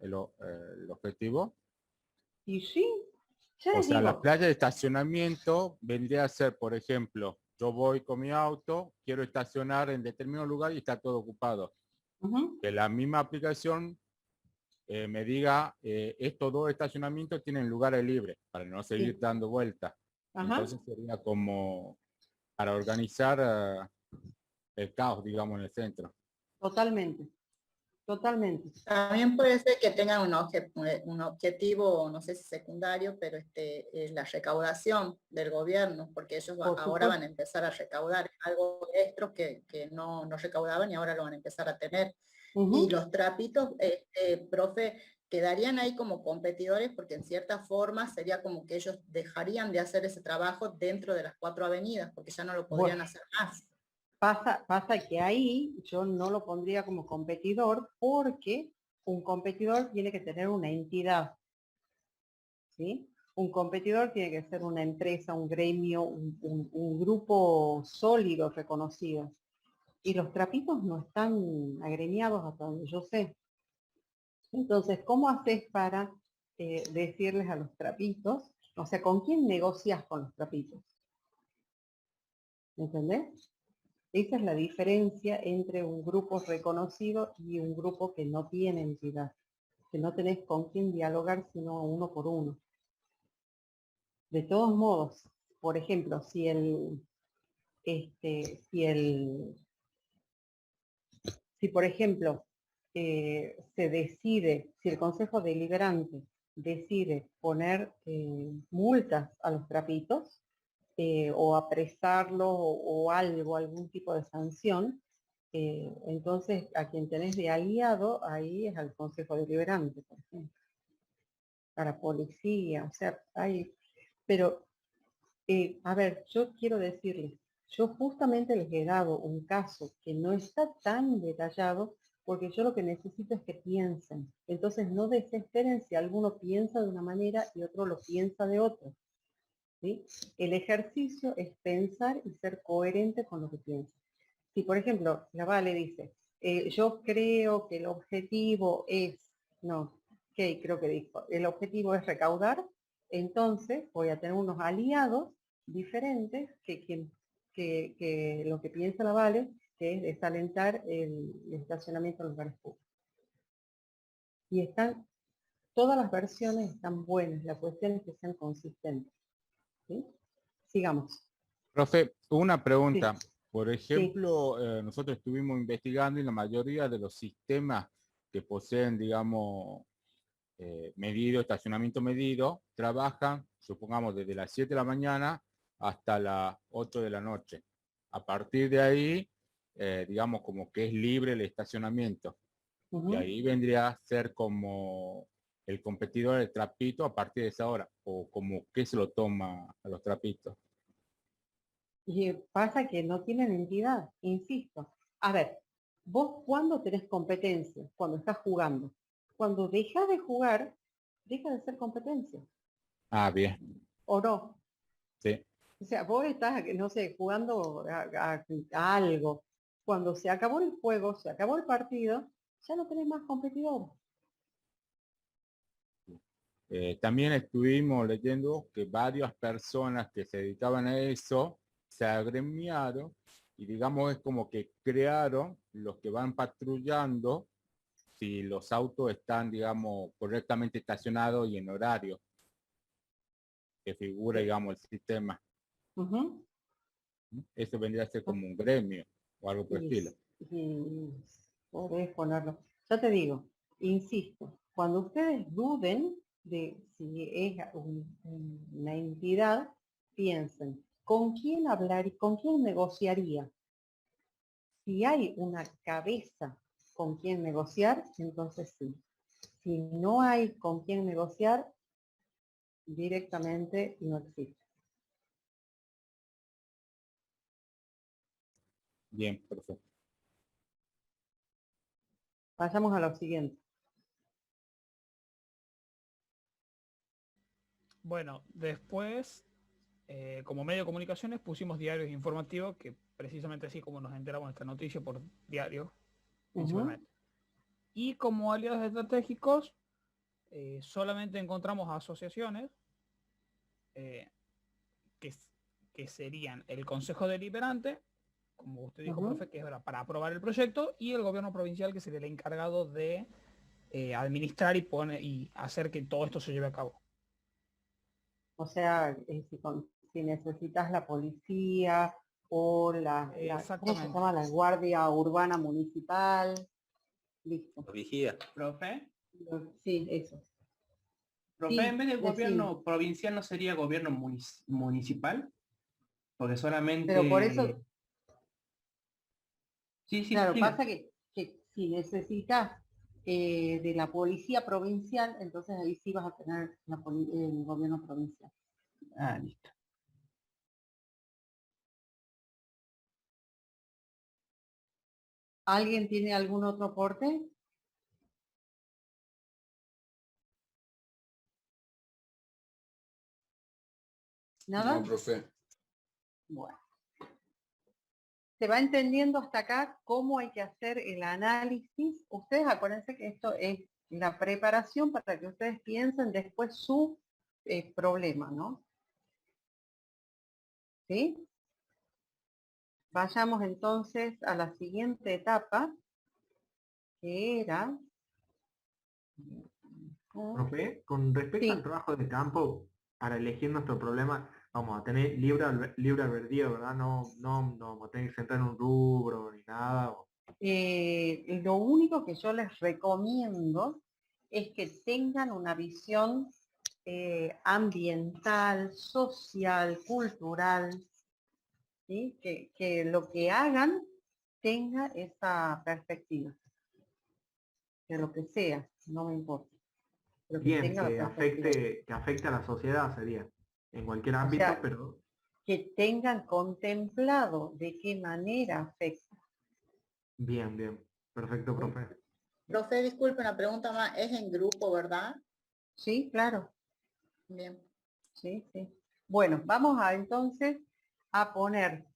el objetivo? Y sí, o sea, la playa de estacionamiento vendría a ser, por ejemplo, yo voy con mi auto, quiero estacionar en determinado lugar y está todo ocupado. Que la misma aplicación me diga, estos dos estacionamientos tienen lugares libres para no seguir dando vueltas. Entonces sería como para organizar el caos, digamos, en el centro. Totalmente, totalmente. También puede ser que tengan un objetivo, no sé si secundario, pero la recaudación del gobierno, porque ellos ahora van a empezar a recaudar algo extra que no recaudaban y ahora lo van a empezar a tener. Y los trapitos, profe, quedarían ahí como competidores porque en cierta forma sería como que ellos dejarían de hacer ese trabajo dentro de las 4 avenidas, porque ya no lo podrían hacer más. Pasa que ahí yo no lo pondría como competidor porque un competidor tiene que tener una entidad, ¿sí? Un competidor tiene que ser una empresa, un gremio, un grupo sólido, reconocido. Y los trapitos no están agremiados hasta donde yo sé. Entonces, ¿cómo haces para decirles a los trapitos? O sea, ¿con quién negocias con los trapitos? ¿Entendés? Esa es la diferencia entre un grupo reconocido y un grupo que no tiene entidad, que no tenés con quién dialogar sino uno por uno. De todos modos, por ejemplo, si por ejemplo se decide, si el Consejo Deliberante decide poner multas a los trapitos, o apresarlos o algo, algún tipo de sanción, entonces a quien tenés de aliado ahí es al Consejo Deliberante, por ejemplo. Para policía, o sea, hay, pero a ver, yo quiero decirles, yo justamente les he dado un caso que no está tan detallado porque yo lo que necesito es que piensen. Entonces no desesperen si alguno piensa de una manera y otro lo piensa de otra. ¿Sí? El ejercicio es pensar y ser coherente con lo que piensa. Si, por ejemplo, la Vale dice, yo creo que el objetivo es, no, ¿qué creo que dijo? El objetivo es recaudar, entonces voy a tener unos aliados diferentes que lo que piensa la Vale, que es desalentar el estacionamiento en los lugares públicos. Y están, todas las versiones están buenas, la cuestión es que sean consistentes. ¿Sí? Sigamos. Profe, una pregunta. Sí. Por ejemplo, nosotros estuvimos investigando y la mayoría de los sistemas que poseen, digamos, estacionamiento medido, trabajan, supongamos, desde las 7 de la mañana hasta las 8 de la noche. A partir de ahí, digamos, como que es libre el estacionamiento. Y ahí vendría a ser como el competidor del trapito a partir de esa hora, o como que se lo toma a los trapitos. Y pasa que no tienen entidad, insisto. A ver, vos cuando tenés competencia, cuando estás jugando, cuando dejas de jugar, deja de ser competencia. Ah, bien. ¿O no? Sí. O sea, vos estás, no sé, jugando a algo. Cuando se acabó el juego, se acabó el partido, ya no tenés más competidores. También estuvimos leyendo que varias personas que se dedicaban a eso se agremiaron y digamos es como que crearon los que van patrullando si los autos están, digamos, correctamente estacionados y en horario que figura, digamos, el sistema. Eso vendría a ser como un gremio o algo por el estilo. Podés ponerlo. Ya te digo, insisto, cuando ustedes duden de si es una entidad, piensen, ¿con quién hablar y con quién negociaría? Si hay una cabeza con quien negociar, entonces sí. Si no hay con quién negociar, directamente no existe. Bien, perfecto. Pasamos a lo siguiente. Bueno, después, como medio de comunicaciones, pusimos diarios informativos, que precisamente así como nos enteramos de esta noticia por diario, principalmente. Y como aliados estratégicos, solamente encontramos asociaciones que serían el Consejo Deliberante, como usted dijo, profe, que es para aprobar el proyecto, y el gobierno provincial, que sería el encargado de administrar y hacer que todo esto se lleve a cabo. O sea, si necesitas la policía o ¿cómo se llama? La Guardia Urbana Municipal. Listo. Vigía. ¿Profe? Sí, eso. ¿Profe, Sí, en vez de gobierno provincial no sería gobierno municipal? Porque solamente... Pero por eso... Sí, claro, pasa que si necesitas de la policía provincial, entonces ahí sí vas a tener el gobierno provincial. Ah, listo. ¿Alguien tiene algún otro aporte? ¿Nada? No, profe. Bueno. Se va entendiendo hasta acá cómo hay que hacer el análisis. Ustedes acuérdense que esto es la preparación para que ustedes piensen después su problema, ¿no? ¿Sí? Vayamos entonces a la siguiente etapa, que era... Profe, con respecto al trabajo de campo, para elegir nuestro problema, vamos a tener libre albedrío, ¿verdad? No vamos a tener que sentar en un rubro ni nada. Lo único que yo les recomiendo es que tengan una visión ambiental, social, cultural, ¿sí? Que lo que hagan tenga esa perspectiva. Que lo que sea, no me importa. Pero que Bien, tenga la perspectiva. que afecte a la sociedad sería, en cualquier ámbito, sea, pero... Que tengan contemplado de qué manera afecta. Bien, bien. Perfecto, profe. Profe, disculpe, una pregunta más. Es en grupo, ¿verdad? Sí, claro. Bien. Sí, sí. Bueno, vamos a entonces a poner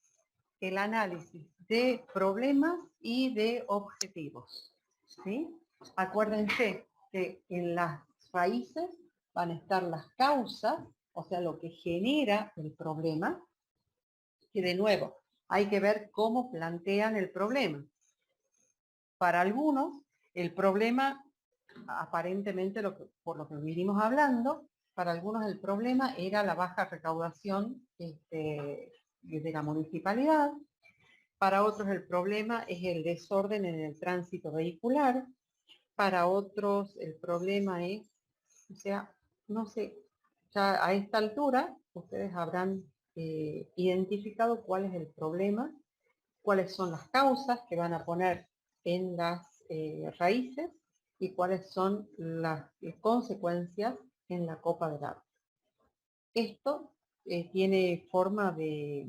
el análisis de problemas y de objetivos. ¿Sí? Acuérdense que en las raíces van a estar las causas, o sea, lo que genera el problema, que de nuevo hay que ver cómo plantean el problema. Para algunos, el problema, aparentemente por lo que vinimos hablando, para algunos el problema era la baja recaudación de la municipalidad. Para otros el problema es el desorden en el tránsito vehicular. Para otros el problema es, o sea, no sé, ya a esta altura ustedes habrán identificado cuál es el problema, cuáles son las causas que van a poner en las raíces y cuáles son las consecuencias en la copa del árbol. Esto tiene forma de,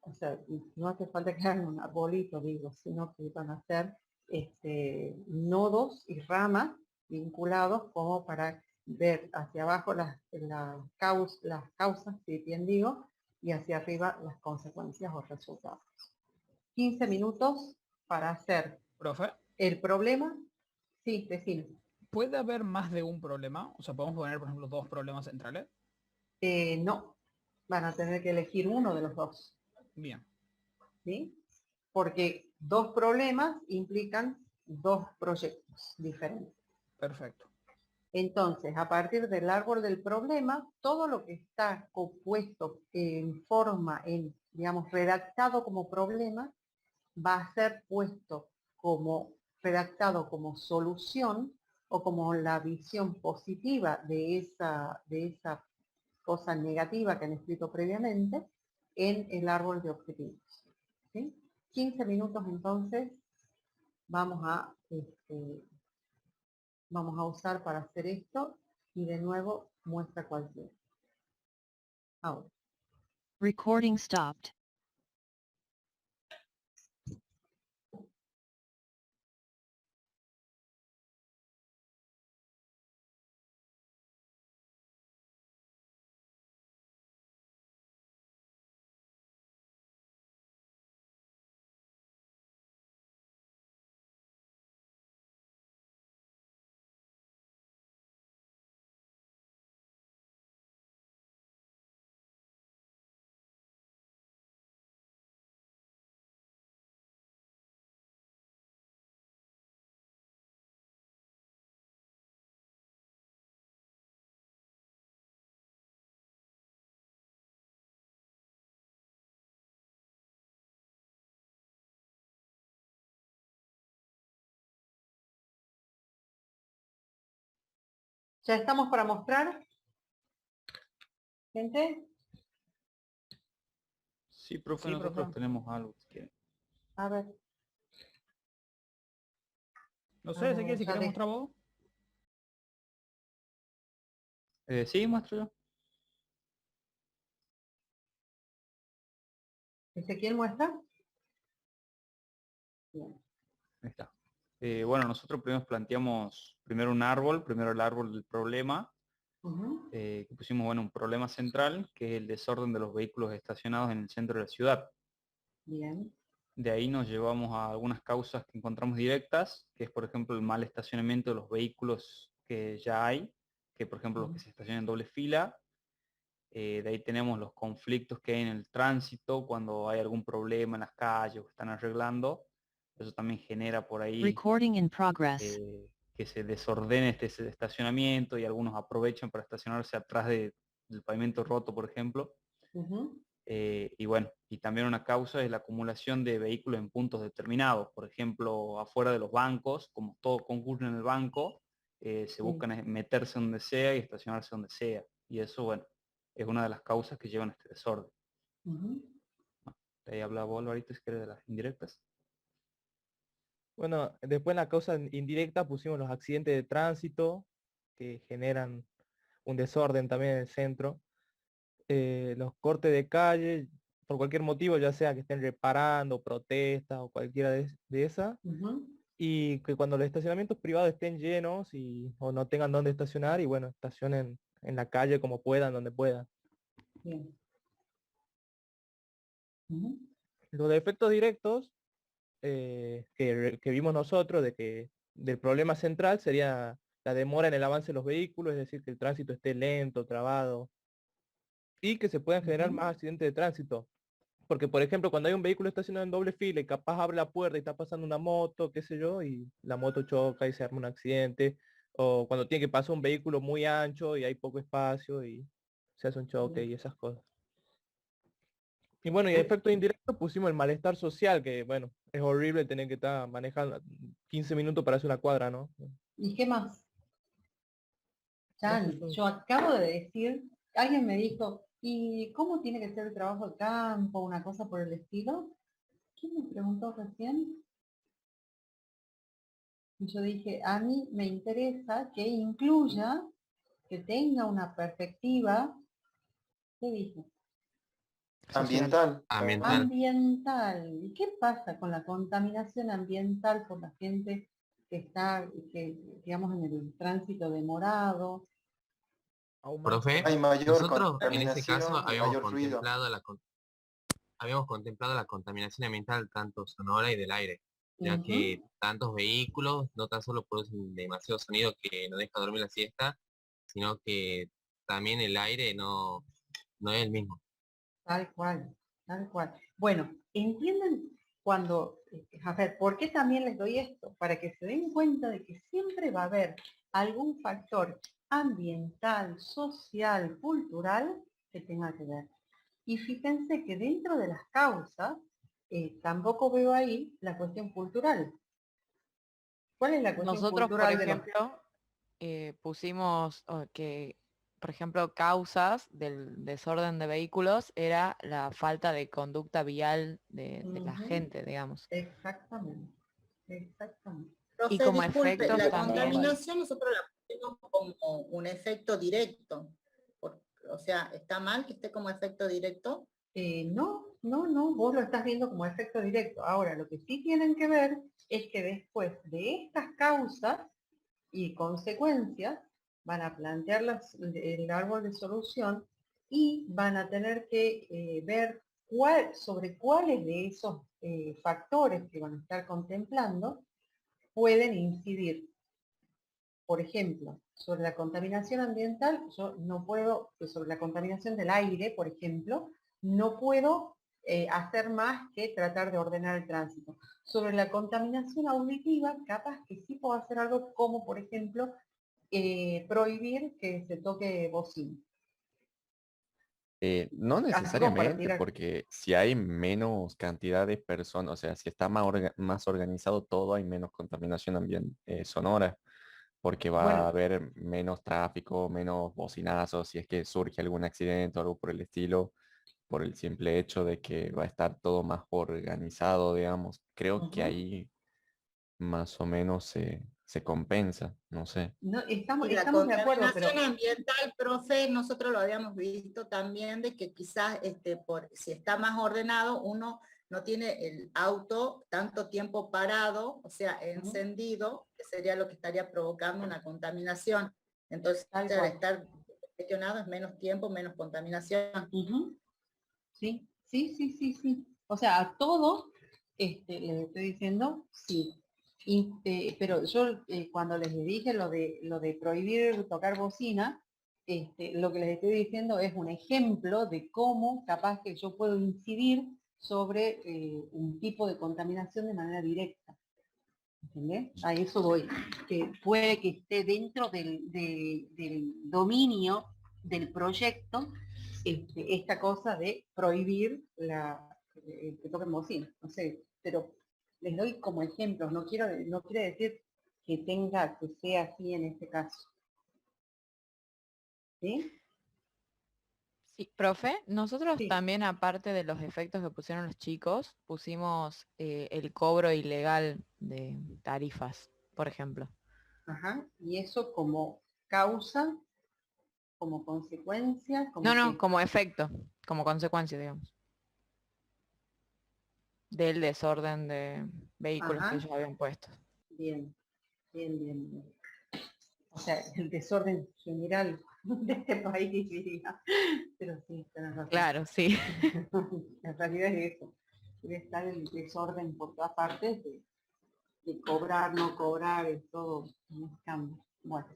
o sea, no hace falta que hagan un arbolito, digo, sino que van a ser nodos y ramas vinculados como para ver hacia abajo las causas, si bien digo, y hacia arriba las consecuencias o resultados. 15 minutos para hacer Profe, el problema. Sí, decime. ¿puede haber más de un problema? O sea, ¿podemos poner, por ejemplo, dos problemas centrales? No, van a tener que elegir uno de los dos. Bien. ¿Sí? Porque dos problemas implican dos proyectos diferentes. Perfecto. Entonces, a partir del árbol del problema, todo lo que está compuesto en forma, digamos, redactado como problema, va a ser puesto como redactado como solución o como la visión positiva de esa cosa negativa que han escrito previamente en el árbol de objetivos. ¿Sí? 15 minutos entonces vamos a usar para hacer esto y de nuevo muestra cualquiera. Ahora. Recording stopped. ¿Ya estamos para mostrar? ¿Gente? Sí, profe, Sí, nosotros profe. tenemos algo si quiere. A ver. No sé, Ezequiel, si ya querés mostrar vos. Sí, muestro yo. ¿Ezequiel muestra? Ahí está. Bueno, nosotros planteamos primero un árbol, primero el árbol del problema, que pusimos, bueno, un problema central, que es el desorden de los vehículos estacionados en el centro de la ciudad. Bien. De ahí nos llevamos a algunas causas que encontramos directas, que es, por ejemplo, el mal estacionamiento de los vehículos que ya hay, que, por ejemplo, los que se estacionan en doble fila, De ahí tenemos los conflictos que hay en el tránsito, cuando hay algún problema en las calles o que están arreglando. Eso también genera por ahí Recording in progress. que se desordene este estacionamiento y algunos aprovechan para estacionarse atrás del pavimento roto, por ejemplo. Y bueno, y también una causa es la acumulación de vehículos en puntos determinados. Por ejemplo, afuera de los bancos, como todo concurre en el banco, se buscan meterse donde sea y estacionarse donde sea. Y eso, bueno, es una de las causas que llevan a este desorden. Ahí hablaba vos, Alvarito, si querés, de las indirectas. Bueno, después en la causa indirecta pusimos los accidentes de tránsito que generan un desorden también en el centro. Los cortes de calle, por cualquier motivo, ya sea que estén reparando, protestas o cualquiera de esas. Y que cuando los estacionamientos privados estén llenos o no tengan dónde estacionar, y bueno, estacionen en la calle como puedan, donde puedan. Bien. Los efectos directos que vimos nosotros del problema central sería la demora en el avance de los vehículos, es decir, que el tránsito esté lento, trabado, y que se puedan generar más accidentes de tránsito. Porque, por ejemplo, cuando hay un vehículo estacionado en doble fila y capaz abre la puerta y está pasando una moto, qué sé yo, y la moto choca y se arma un accidente, o cuando tiene que pasar un vehículo muy ancho y hay poco espacio y se hace un choque y esas cosas. Y bueno, y efectos indirectos pusimos el malestar social, que bueno, es horrible tener que estar manejando 15 minutos para hacer una cuadra, ¿no? ¿Y qué más? Chan, yo acabo de decir, alguien me dijo, ¿y cómo tiene que ser el trabajo de campo? Una cosa por el estilo. ¿Quién me preguntó recién? Y yo dije, a mí me interesa que incluya, que tenga una perspectiva, ¿qué dije? Ambiental. Ambiental. ¿Y qué pasa con la contaminación ambiental por la gente que está, digamos, en el tránsito demorado? Profe, Hay mayor nosotros en este caso contaminación y mayor ruido. habíamos contemplado la contaminación ambiental tanto sonora y del aire, ya que tantos vehículos no tan solo producen demasiado sonido que no deja dormir la siesta, sino que también el aire no es el mismo. Tal cual, tal cual. Bueno, ¿entienden cuando, a ver, por qué también les doy esto? Para que se den cuenta de que siempre va a haber algún factor ambiental, social, cultural que tenga que ver. Y fíjense que dentro de las causas, tampoco veo ahí la cuestión cultural. ¿Cuál es la cuestión Nosotros, por cultural ejemplo, pusimos que, por ejemplo, causas del desorden de vehículos era la falta de conducta vial de la gente, digamos. Exactamente, exactamente. Y Profe, como disculpe, efectos la también. contaminación nosotros la pusimos como un efecto directo. O sea, ¿está mal que esté como efecto directo? No, vos lo estás viendo como efecto directo. Ahora, lo que sí tienen que ver es que después de estas causas y consecuencias, van a plantear el árbol de solución y van a tener que ver sobre cuáles de esos factores que van a estar contemplando pueden incidir. Por ejemplo, sobre la contaminación ambiental, yo no puedo, sobre la contaminación del aire, por ejemplo, no puedo hacer más que tratar de ordenar el tránsito. Sobre la contaminación auditiva, capaz que sí puedo hacer algo como, por ejemplo, prohibir que se toque bocina. No Así como para necesariamente, tirar. porque si hay menos cantidad de personas, o sea, si está más organizado todo, hay menos contaminación sonora, porque va Bueno. a haber menos tráfico, menos bocinazos, si es que surge algún accidente o algo por el estilo, por el simple hecho de que va a estar todo más organizado, digamos. Creo que ahí más o menos se compensa, no sé. No, estamos Y la de acuerdo, pero contaminación ambiental, profe, nosotros lo habíamos visto también de que quizás si está más ordenado, uno no tiene el auto tanto tiempo parado, o sea, encendido, que sería lo que estaría provocando una contaminación. Entonces, al estar gestionado es menos tiempo, menos contaminación. Sí. O sea, a todos les estoy diciendo sí. Pero yo cuando les dije lo de prohibir tocar bocina, lo que les estoy diciendo es un ejemplo de cómo capaz que yo puedo incidir sobre un tipo de contaminación de manera directa. ¿Entendés? A eso voy. Que puede que esté dentro del dominio del proyecto esta cosa de prohibir que toquen bocina. No sé, pero les doy como ejemplos. No quiere decir que sea así en este caso. ¿Sí? Sí, profe, nosotros también, aparte de los efectos que pusieron los chicos, pusimos el cobro ilegal de tarifas, por ejemplo. Ajá. Y eso como causa, como consecuencia, No, como efecto, como consecuencia, digamos. Del desorden de vehículos que ellos habían puesto. Bien. O sea, el desorden general de este país, diría. Pero sí, tenés razón. Claro, sí. La realidad es eso. Debe estar el desorden por todas partes de cobrar, no cobrar, es todo un escándalo. Bueno.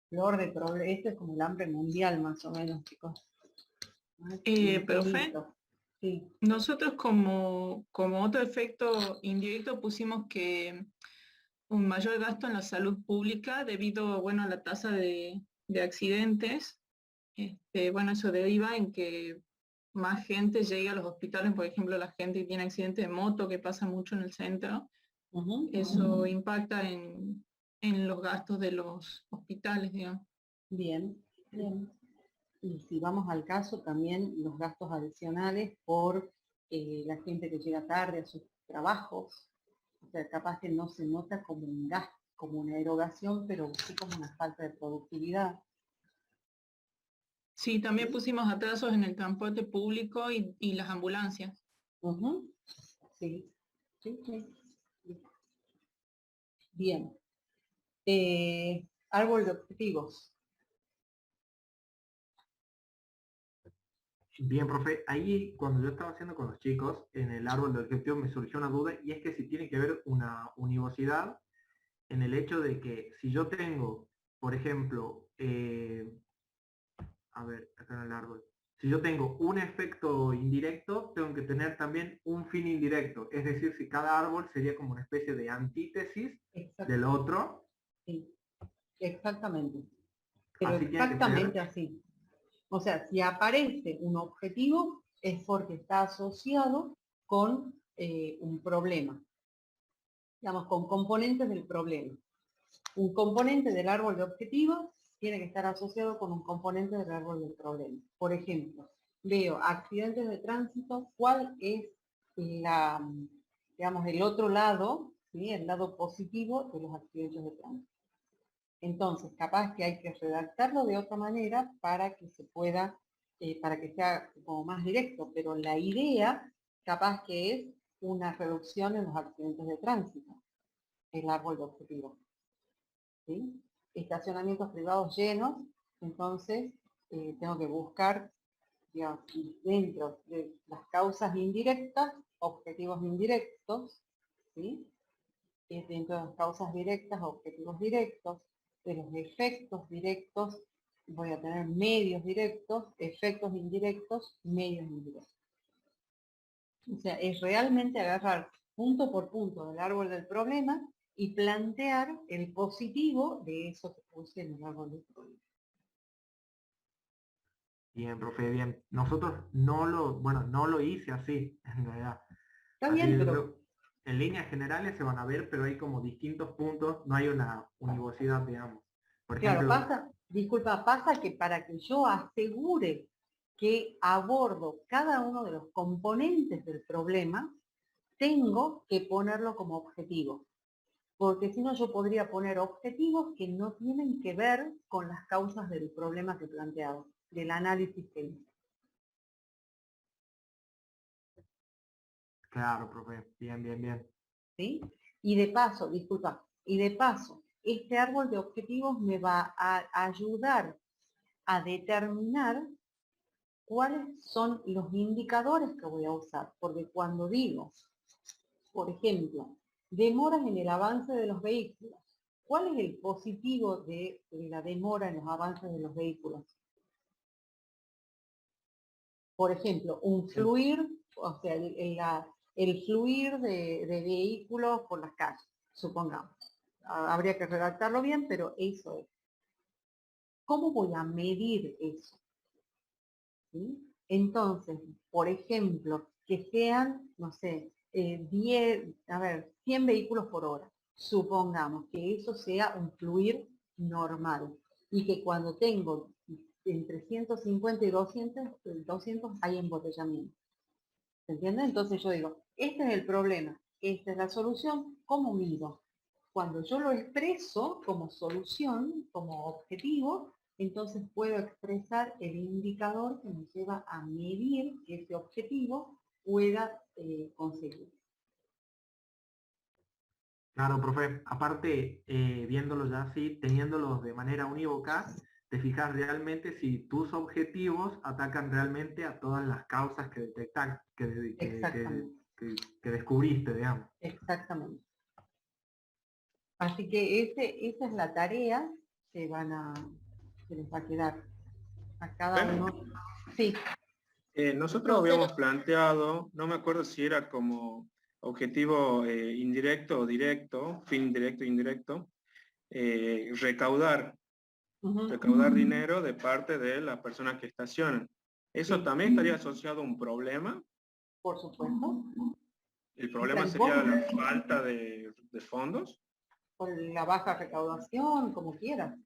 Flor de problema. Esto es como el hambre mundial, más o menos, chicos. Profe, sí. Nosotros como otro efecto indirecto pusimos que un mayor gasto en la salud pública debido, bueno, a la tasa de accidentes. Bueno, eso deriva en que más gente llegue a los hospitales, por ejemplo, la gente que tiene accidente de moto, que pasa mucho en el centro. Eso impacta en los gastos de los hospitales, digamos. Bien. Y si vamos al caso, también los gastos adicionales por la gente que llega tarde a sus trabajos. O sea, capaz que no se nota como un gasto, como una erogación, pero sí como una falta de productividad. Sí, también pusimos atrasos en el transporte público y las ambulancias. Sí. Bien. Árbol de objetivos. Bien, profe, ahí cuando yo estaba haciendo con los chicos, en el árbol de objetivos me surgió una duda, y es que si tiene que haber una univocidad en el hecho de que si yo tengo, por ejemplo, a ver, acá en el árbol, si yo tengo un efecto indirecto, tengo que tener también un fin indirecto. Es decir, si cada árbol sería como una especie de antítesis del otro. Sí, exactamente. Pero Así exactamente así. O sea, si aparece un objetivo es porque está asociado con un problema. Digamos, con componentes del problema. Un componente del árbol de objetivos tiene que estar asociado con un componente del árbol del problema. Por ejemplo, veo accidentes de tránsito, ¿cuál es digamos, el otro lado, ¿sí? El lado positivo de los accidentes de tránsito? Entonces, capaz que hay que redactarlo de otra manera para que se pueda, para que sea como más directo, pero la idea capaz que es una reducción en los accidentes de tránsito, el árbol de objetivo. ¿Sí? Estacionamientos privados llenos, entonces tengo que buscar, digamos, dentro de las causas indirectas, objetivos indirectos, ¿sí? Dentro de las causas directas, objetivos directos, de los efectos directos, voy a tener medios directos, efectos indirectos, medios indirectos. O sea, es realmente agarrar punto por punto del árbol del problema y plantear el positivo de eso que puse en el árbol del problema. Bien, profe, bien. Nosotros no lo hice así, en realidad. Está bien, pero en líneas generales se van a ver, pero hay como distintos puntos, no hay una univocidad, digamos. Por ejemplo, pasa que para que yo asegure que abordo cada uno de los componentes del problema, tengo que ponerlo como objetivo. Porque si no, yo podría poner objetivos que no tienen que ver con las causas del problema que he planteado, del análisis que hice. Claro, profe, bien. ¿Sí? Y de paso, este árbol de objetivos me va a ayudar a determinar cuáles son los indicadores que voy a usar. Porque cuando digo, por ejemplo, demoras en el avance de los vehículos, ¿cuál es el positivo de la demora en los avances de los vehículos? Por ejemplo, un fluir, o sea, el fluir de vehículos por las calles, supongamos. Habría que redactarlo bien, pero eso es. ¿Cómo voy a medir eso? ¿Sí? Entonces, por ejemplo, que sean, no sé, 100 vehículos por hora. Supongamos que eso sea un fluir normal y que cuando tengo entre 150 y 200 hay embotellamiento. ¿Se entiende? Entonces yo digo, este es el problema, esta es la solución, ¿cómo mido? Cuando yo lo expreso como solución, como objetivo, entonces puedo expresar el indicador que me lleva a medir que ese objetivo pueda conseguir. Claro, profe. Aparte, viéndolo ya así, teniéndolos de manera unívoca, te fijas realmente si tus objetivos atacan realmente a todas las causas que detectan, que descubriste, digamos. Exactamente. Así que esa es la tarea que les va a quedar a cada uno. Sí. Nosotros habíamos planteado, no me acuerdo si era como objetivo indirecto o directo, fin directo e indirecto, recaudar dinero de parte de las personas que estacionan. ¿Eso también estaría asociado a un problema? Por supuesto. ¿El problema sería la falta de fondos? Por la baja recaudación, como quieras.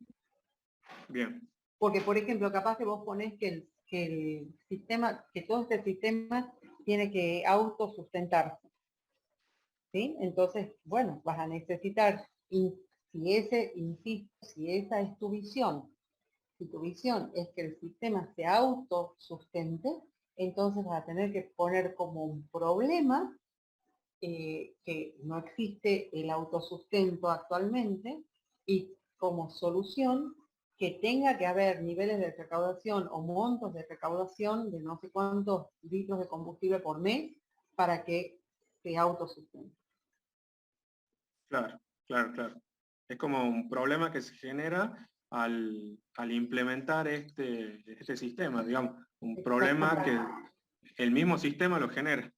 Bien. Porque, por ejemplo, capaz que vos ponés que el sistema, que todo este sistema tiene que autosustentarse. ¿Sí? Entonces, bueno, vas a necesitar, si esa es tu visión, si tu visión es que el sistema se autosustente, entonces vas a tener que poner como un problema que no existe el autosustento actualmente y como solución que tenga que haber niveles de recaudación o montos de recaudación de no sé cuántos litros de combustible por mes para que se autosustente. Claro, claro, claro. Es como un problema que se genera al implementar este sistema, digamos, un problema que el mismo sistema lo genera.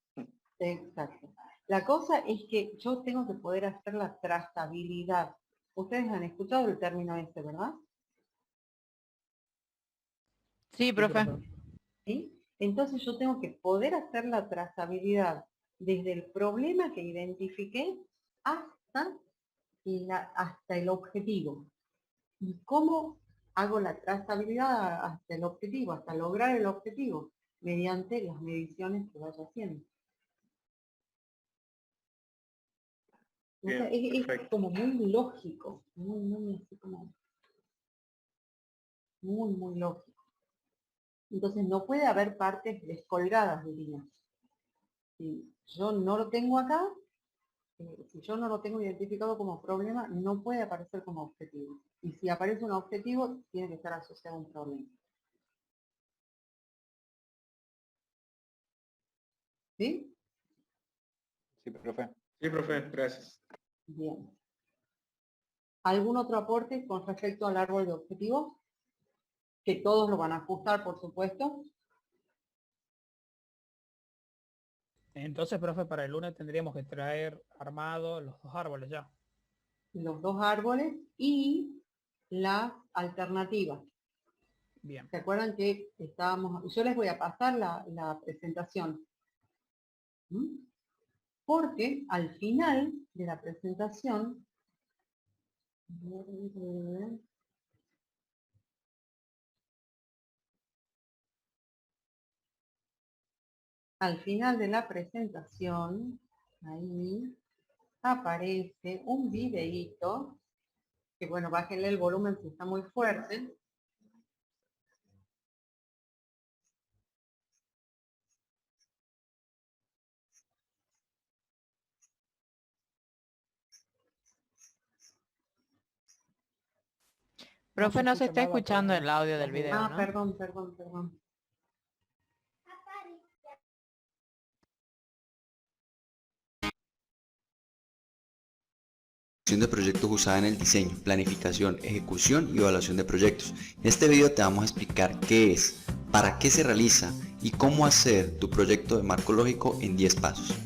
Exacto. La cosa es que yo tengo que poder hacer la trazabilidad. Ustedes han escuchado el término este, ¿verdad? Sí, profe. ¿Sí? Entonces yo tengo que poder hacer la trazabilidad desde el problema que identifiqué hasta el objetivo. ¿Y cómo hago la trazabilidad hasta el objetivo, hasta lograr el objetivo? Mediante las mediciones que vaya haciendo. Bien, es como muy lógico, muy así como muy lógico. Entonces no puede haber partes descolgadas, diría. Si yo no lo tengo acá, si yo no lo tengo identificado como problema, no puede aparecer como objetivo. Y si aparece un objetivo, tiene que estar asociado a un problema. ¿Sí? Sí, profe. Sí, profe, gracias. Bien. ¿Algún otro aporte con respecto al árbol de objetivos? Que todos lo van a ajustar, por supuesto. Entonces, profe, para el lunes tendríamos que traer armados los 2 árboles ya. Los 2 árboles y la alternativa. Bien. ¿Se acuerdan que estábamos? Yo les voy a pasar la presentación. Porque al final de la presentación, al final de la presentación, ahí aparece un videíto, que bueno, bájenle el volumen si está muy fuerte. Profe, no se está escuchando el audio del video, Ah, ¿no? perdón. de proyectos usada en el diseño, planificación, ejecución y evaluación de proyectos. En este video te vamos a explicar qué es, para qué se realiza y cómo hacer tu proyecto de marco lógico en 10 pasos.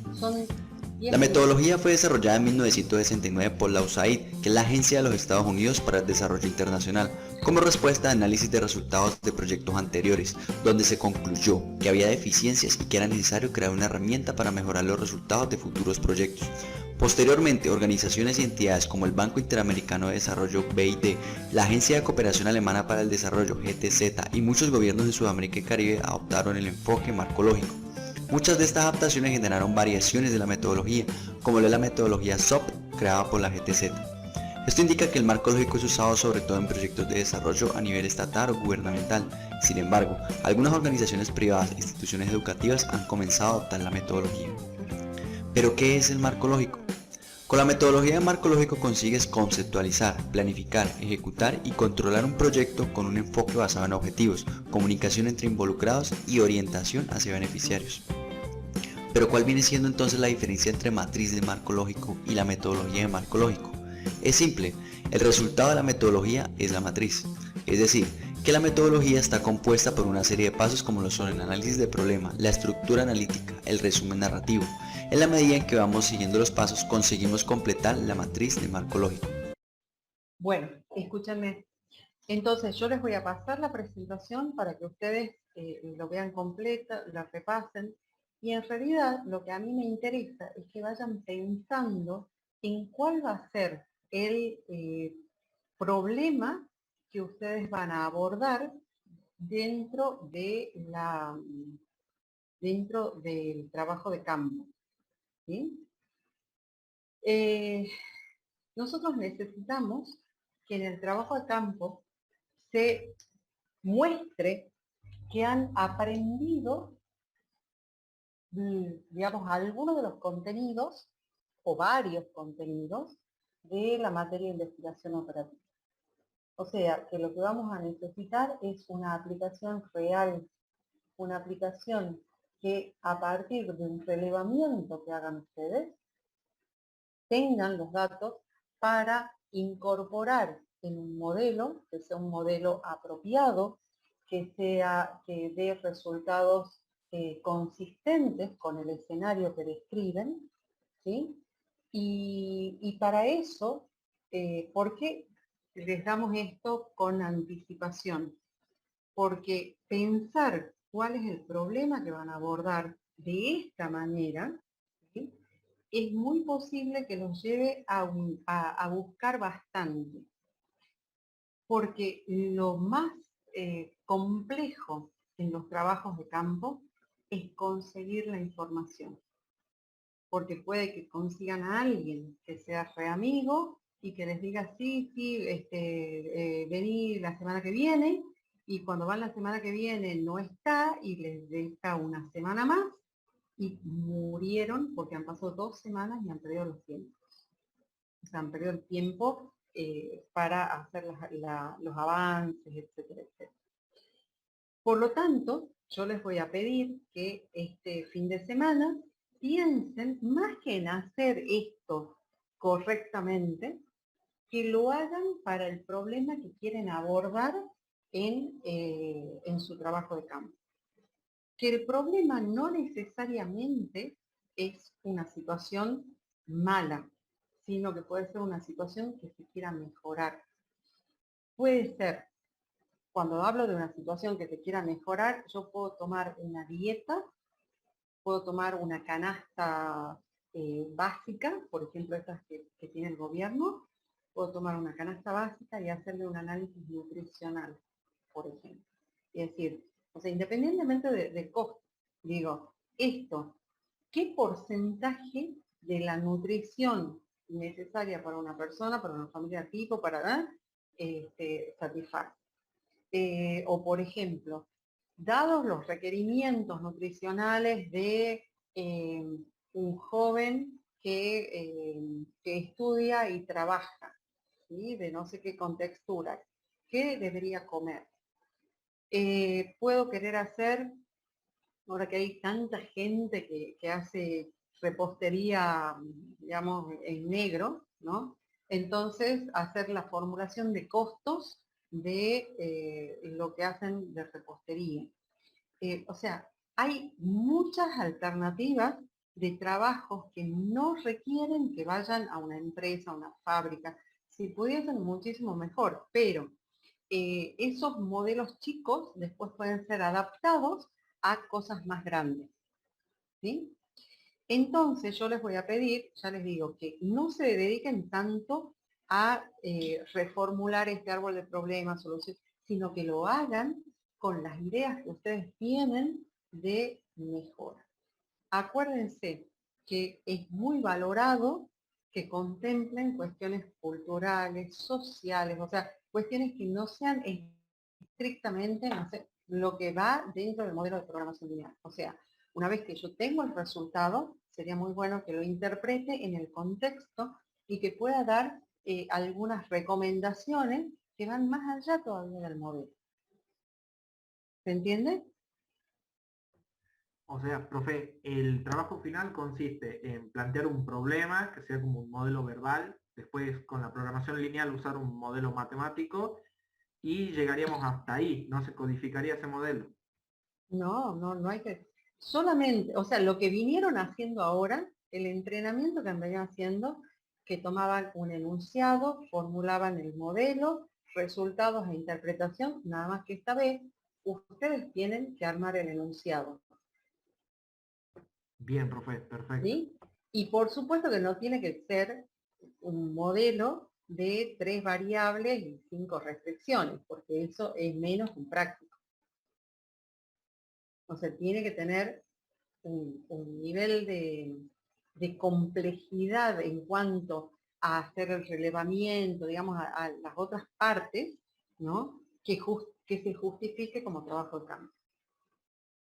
La metodología fue desarrollada en 1969 por la USAID, que es la Agencia de los Estados Unidos para el Desarrollo Internacional, como respuesta a análisis de resultados de proyectos anteriores, donde se concluyó que había deficiencias y que era necesario crear una herramienta para mejorar los resultados de futuros proyectos. Posteriormente, organizaciones y entidades como el Banco Interamericano de Desarrollo BID, la Agencia de Cooperación Alemana para el Desarrollo GTZ y muchos gobiernos de Sudamérica y Caribe adoptaron el enfoque marco lógico. Muchas de estas adaptaciones generaron variaciones de la metodología, como la metodología SOP creada por la GTZ. Esto indica que el marco lógico es usado sobre todo en proyectos de desarrollo a nivel estatal o gubernamental. Sin embargo, algunas organizaciones privadas e instituciones educativas han comenzado a adoptar la metodología. ¿Pero qué es el marco lógico? Con la metodología de marco lógico consigues conceptualizar, planificar, ejecutar y controlar un proyecto con un enfoque basado en objetivos, comunicación entre involucrados y orientación hacia beneficiarios. Pero ¿cuál viene siendo entonces la diferencia entre matriz de marco lógico y la metodología de marco lógico? Es simple, el resultado de la metodología es la matriz, es decir, que la metodología está compuesta por una serie de pasos como lo son el análisis del problema, la estructura analítica, el resumen narrativo. En la medida en que vamos siguiendo los pasos, conseguimos completar la matriz de marco lógico. Bueno, escúchenme. Entonces yo les voy a pasar la presentación para que ustedes lo vean completa, la repasen. Y en realidad lo que a mí me interesa es que vayan pensando en cuál va a ser el problema que ustedes van a abordar dentro del trabajo de campo. ¿Sí? Nosotros necesitamos que en el trabajo de campo se muestre que han aprendido, digamos, algunos de los contenidos o varios contenidos de la materia de investigación operativa. O sea, que lo que vamos a necesitar es una aplicación real, una aplicación que a partir de un relevamiento que hagan ustedes, tengan los datos para incorporar en un modelo, que sea un modelo apropiado, que dé resultados consistentes con el escenario que describen, ¿sí? Y para eso, ¿por qué les damos esto con anticipación? Porque pensar cuál es el problema que van a abordar de esta manera, ¿sí?, es muy posible que los lleve a buscar bastante. Porque lo más complejo en los trabajos de campo es conseguir la información. Porque puede que consigan a alguien que sea re amigo y que les diga sí, vení la semana que viene, y cuando van la semana que viene no está y les deja una semana más y murieron porque han pasado 2 semanas y han perdido los tiempos. O sea, han perdido el tiempo para hacer los avances, etcétera, etcétera. Por lo tanto, yo les voy a pedir que este fin de semana piensen más que en hacer esto correctamente, que lo hagan para el problema que quieren abordar en su trabajo de campo. Que el problema no necesariamente es una situación mala, sino que puede ser una situación que se quiera mejorar. Puede ser, cuando hablo de una situación que se quiera mejorar, yo puedo tomar una dieta, puedo tomar una canasta básica, por ejemplo estas que tiene el gobierno, puedo tomar una canasta básica y hacerle un análisis nutricional, por ejemplo. Es decir, o sea, independientemente de costo, digo, esto, ¿qué porcentaje de la nutrición necesaria para una persona, para una familia tipo, para dar, satisface? O por ejemplo, dados los requerimientos nutricionales de un joven que estudia y trabaja, ¿sí?, de no sé qué contextura, ¿qué debería comer? Puedo querer hacer, ahora que hay tanta gente que hace repostería, digamos, en negro, ¿no? Entonces, hacer la formulación de costos de lo que hacen de repostería. O sea, hay muchas alternativas de trabajos que no requieren que vayan a una empresa, a una fábrica. Si pudiesen, muchísimo mejor, pero esos modelos chicos después pueden ser adaptados a cosas más grandes, ¿sí? Entonces yo les voy a pedir, ya les digo, que no se dediquen tanto a reformular este árbol de problemas, soluciones, sino que lo hagan con las ideas que ustedes tienen de mejora. Acuérdense que es muy valorado que contemplen cuestiones culturales, sociales, o sea, cuestiones que no sean estrictamente, no sé, lo que va dentro del modelo de programación lineal. O sea, una vez que yo tengo el resultado, sería muy bueno que lo interprete en el contexto y que pueda dar algunas recomendaciones que van más allá todavía del modelo. ¿Se entiende? O sea, profe, el trabajo final consiste en plantear un problema que sea como un modelo verbal, después con la programación lineal usar un modelo matemático y llegaríamos hasta ahí, no se codificaría ese modelo. No hay que... Solamente, o sea, lo que vinieron haciendo ahora, el entrenamiento que venían haciendo, que tomaban un enunciado, formulaban el modelo, resultados e interpretación, nada más que esta vez ustedes tienen que armar el enunciado. Bien, profe, perfecto. ¿Sí? Y por supuesto que no tiene que ser un modelo de 3 variables y 5 restricciones, porque eso es menos un práctico. O sea, tiene que tener un nivel de complejidad en cuanto a hacer el relevamiento, digamos, a las otras partes, ¿no? Que se justifique como trabajo de campo.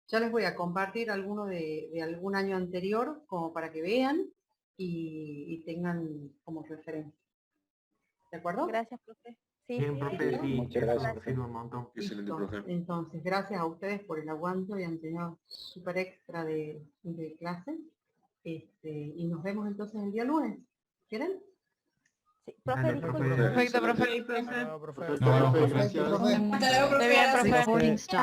Ya les voy a compartir alguno de algún año anterior, como para que vean y tengan como referencia. ¿De acuerdo? Gracias, profe. Sí. Bien, profe, sí, Muchas eso gracias. sirve un montón. Excelente, Listo. profe. Entonces, gracias a ustedes por el aguanto y han tenido súper extra de clase. Y nos vemos entonces el día lunes. ¿Quieren? Sí, profe, Dale, disculpe. profe. Perfecto, profe. Sí, profe. Perfecto, profe, gracias. Esté bien, profe. Recording stopped.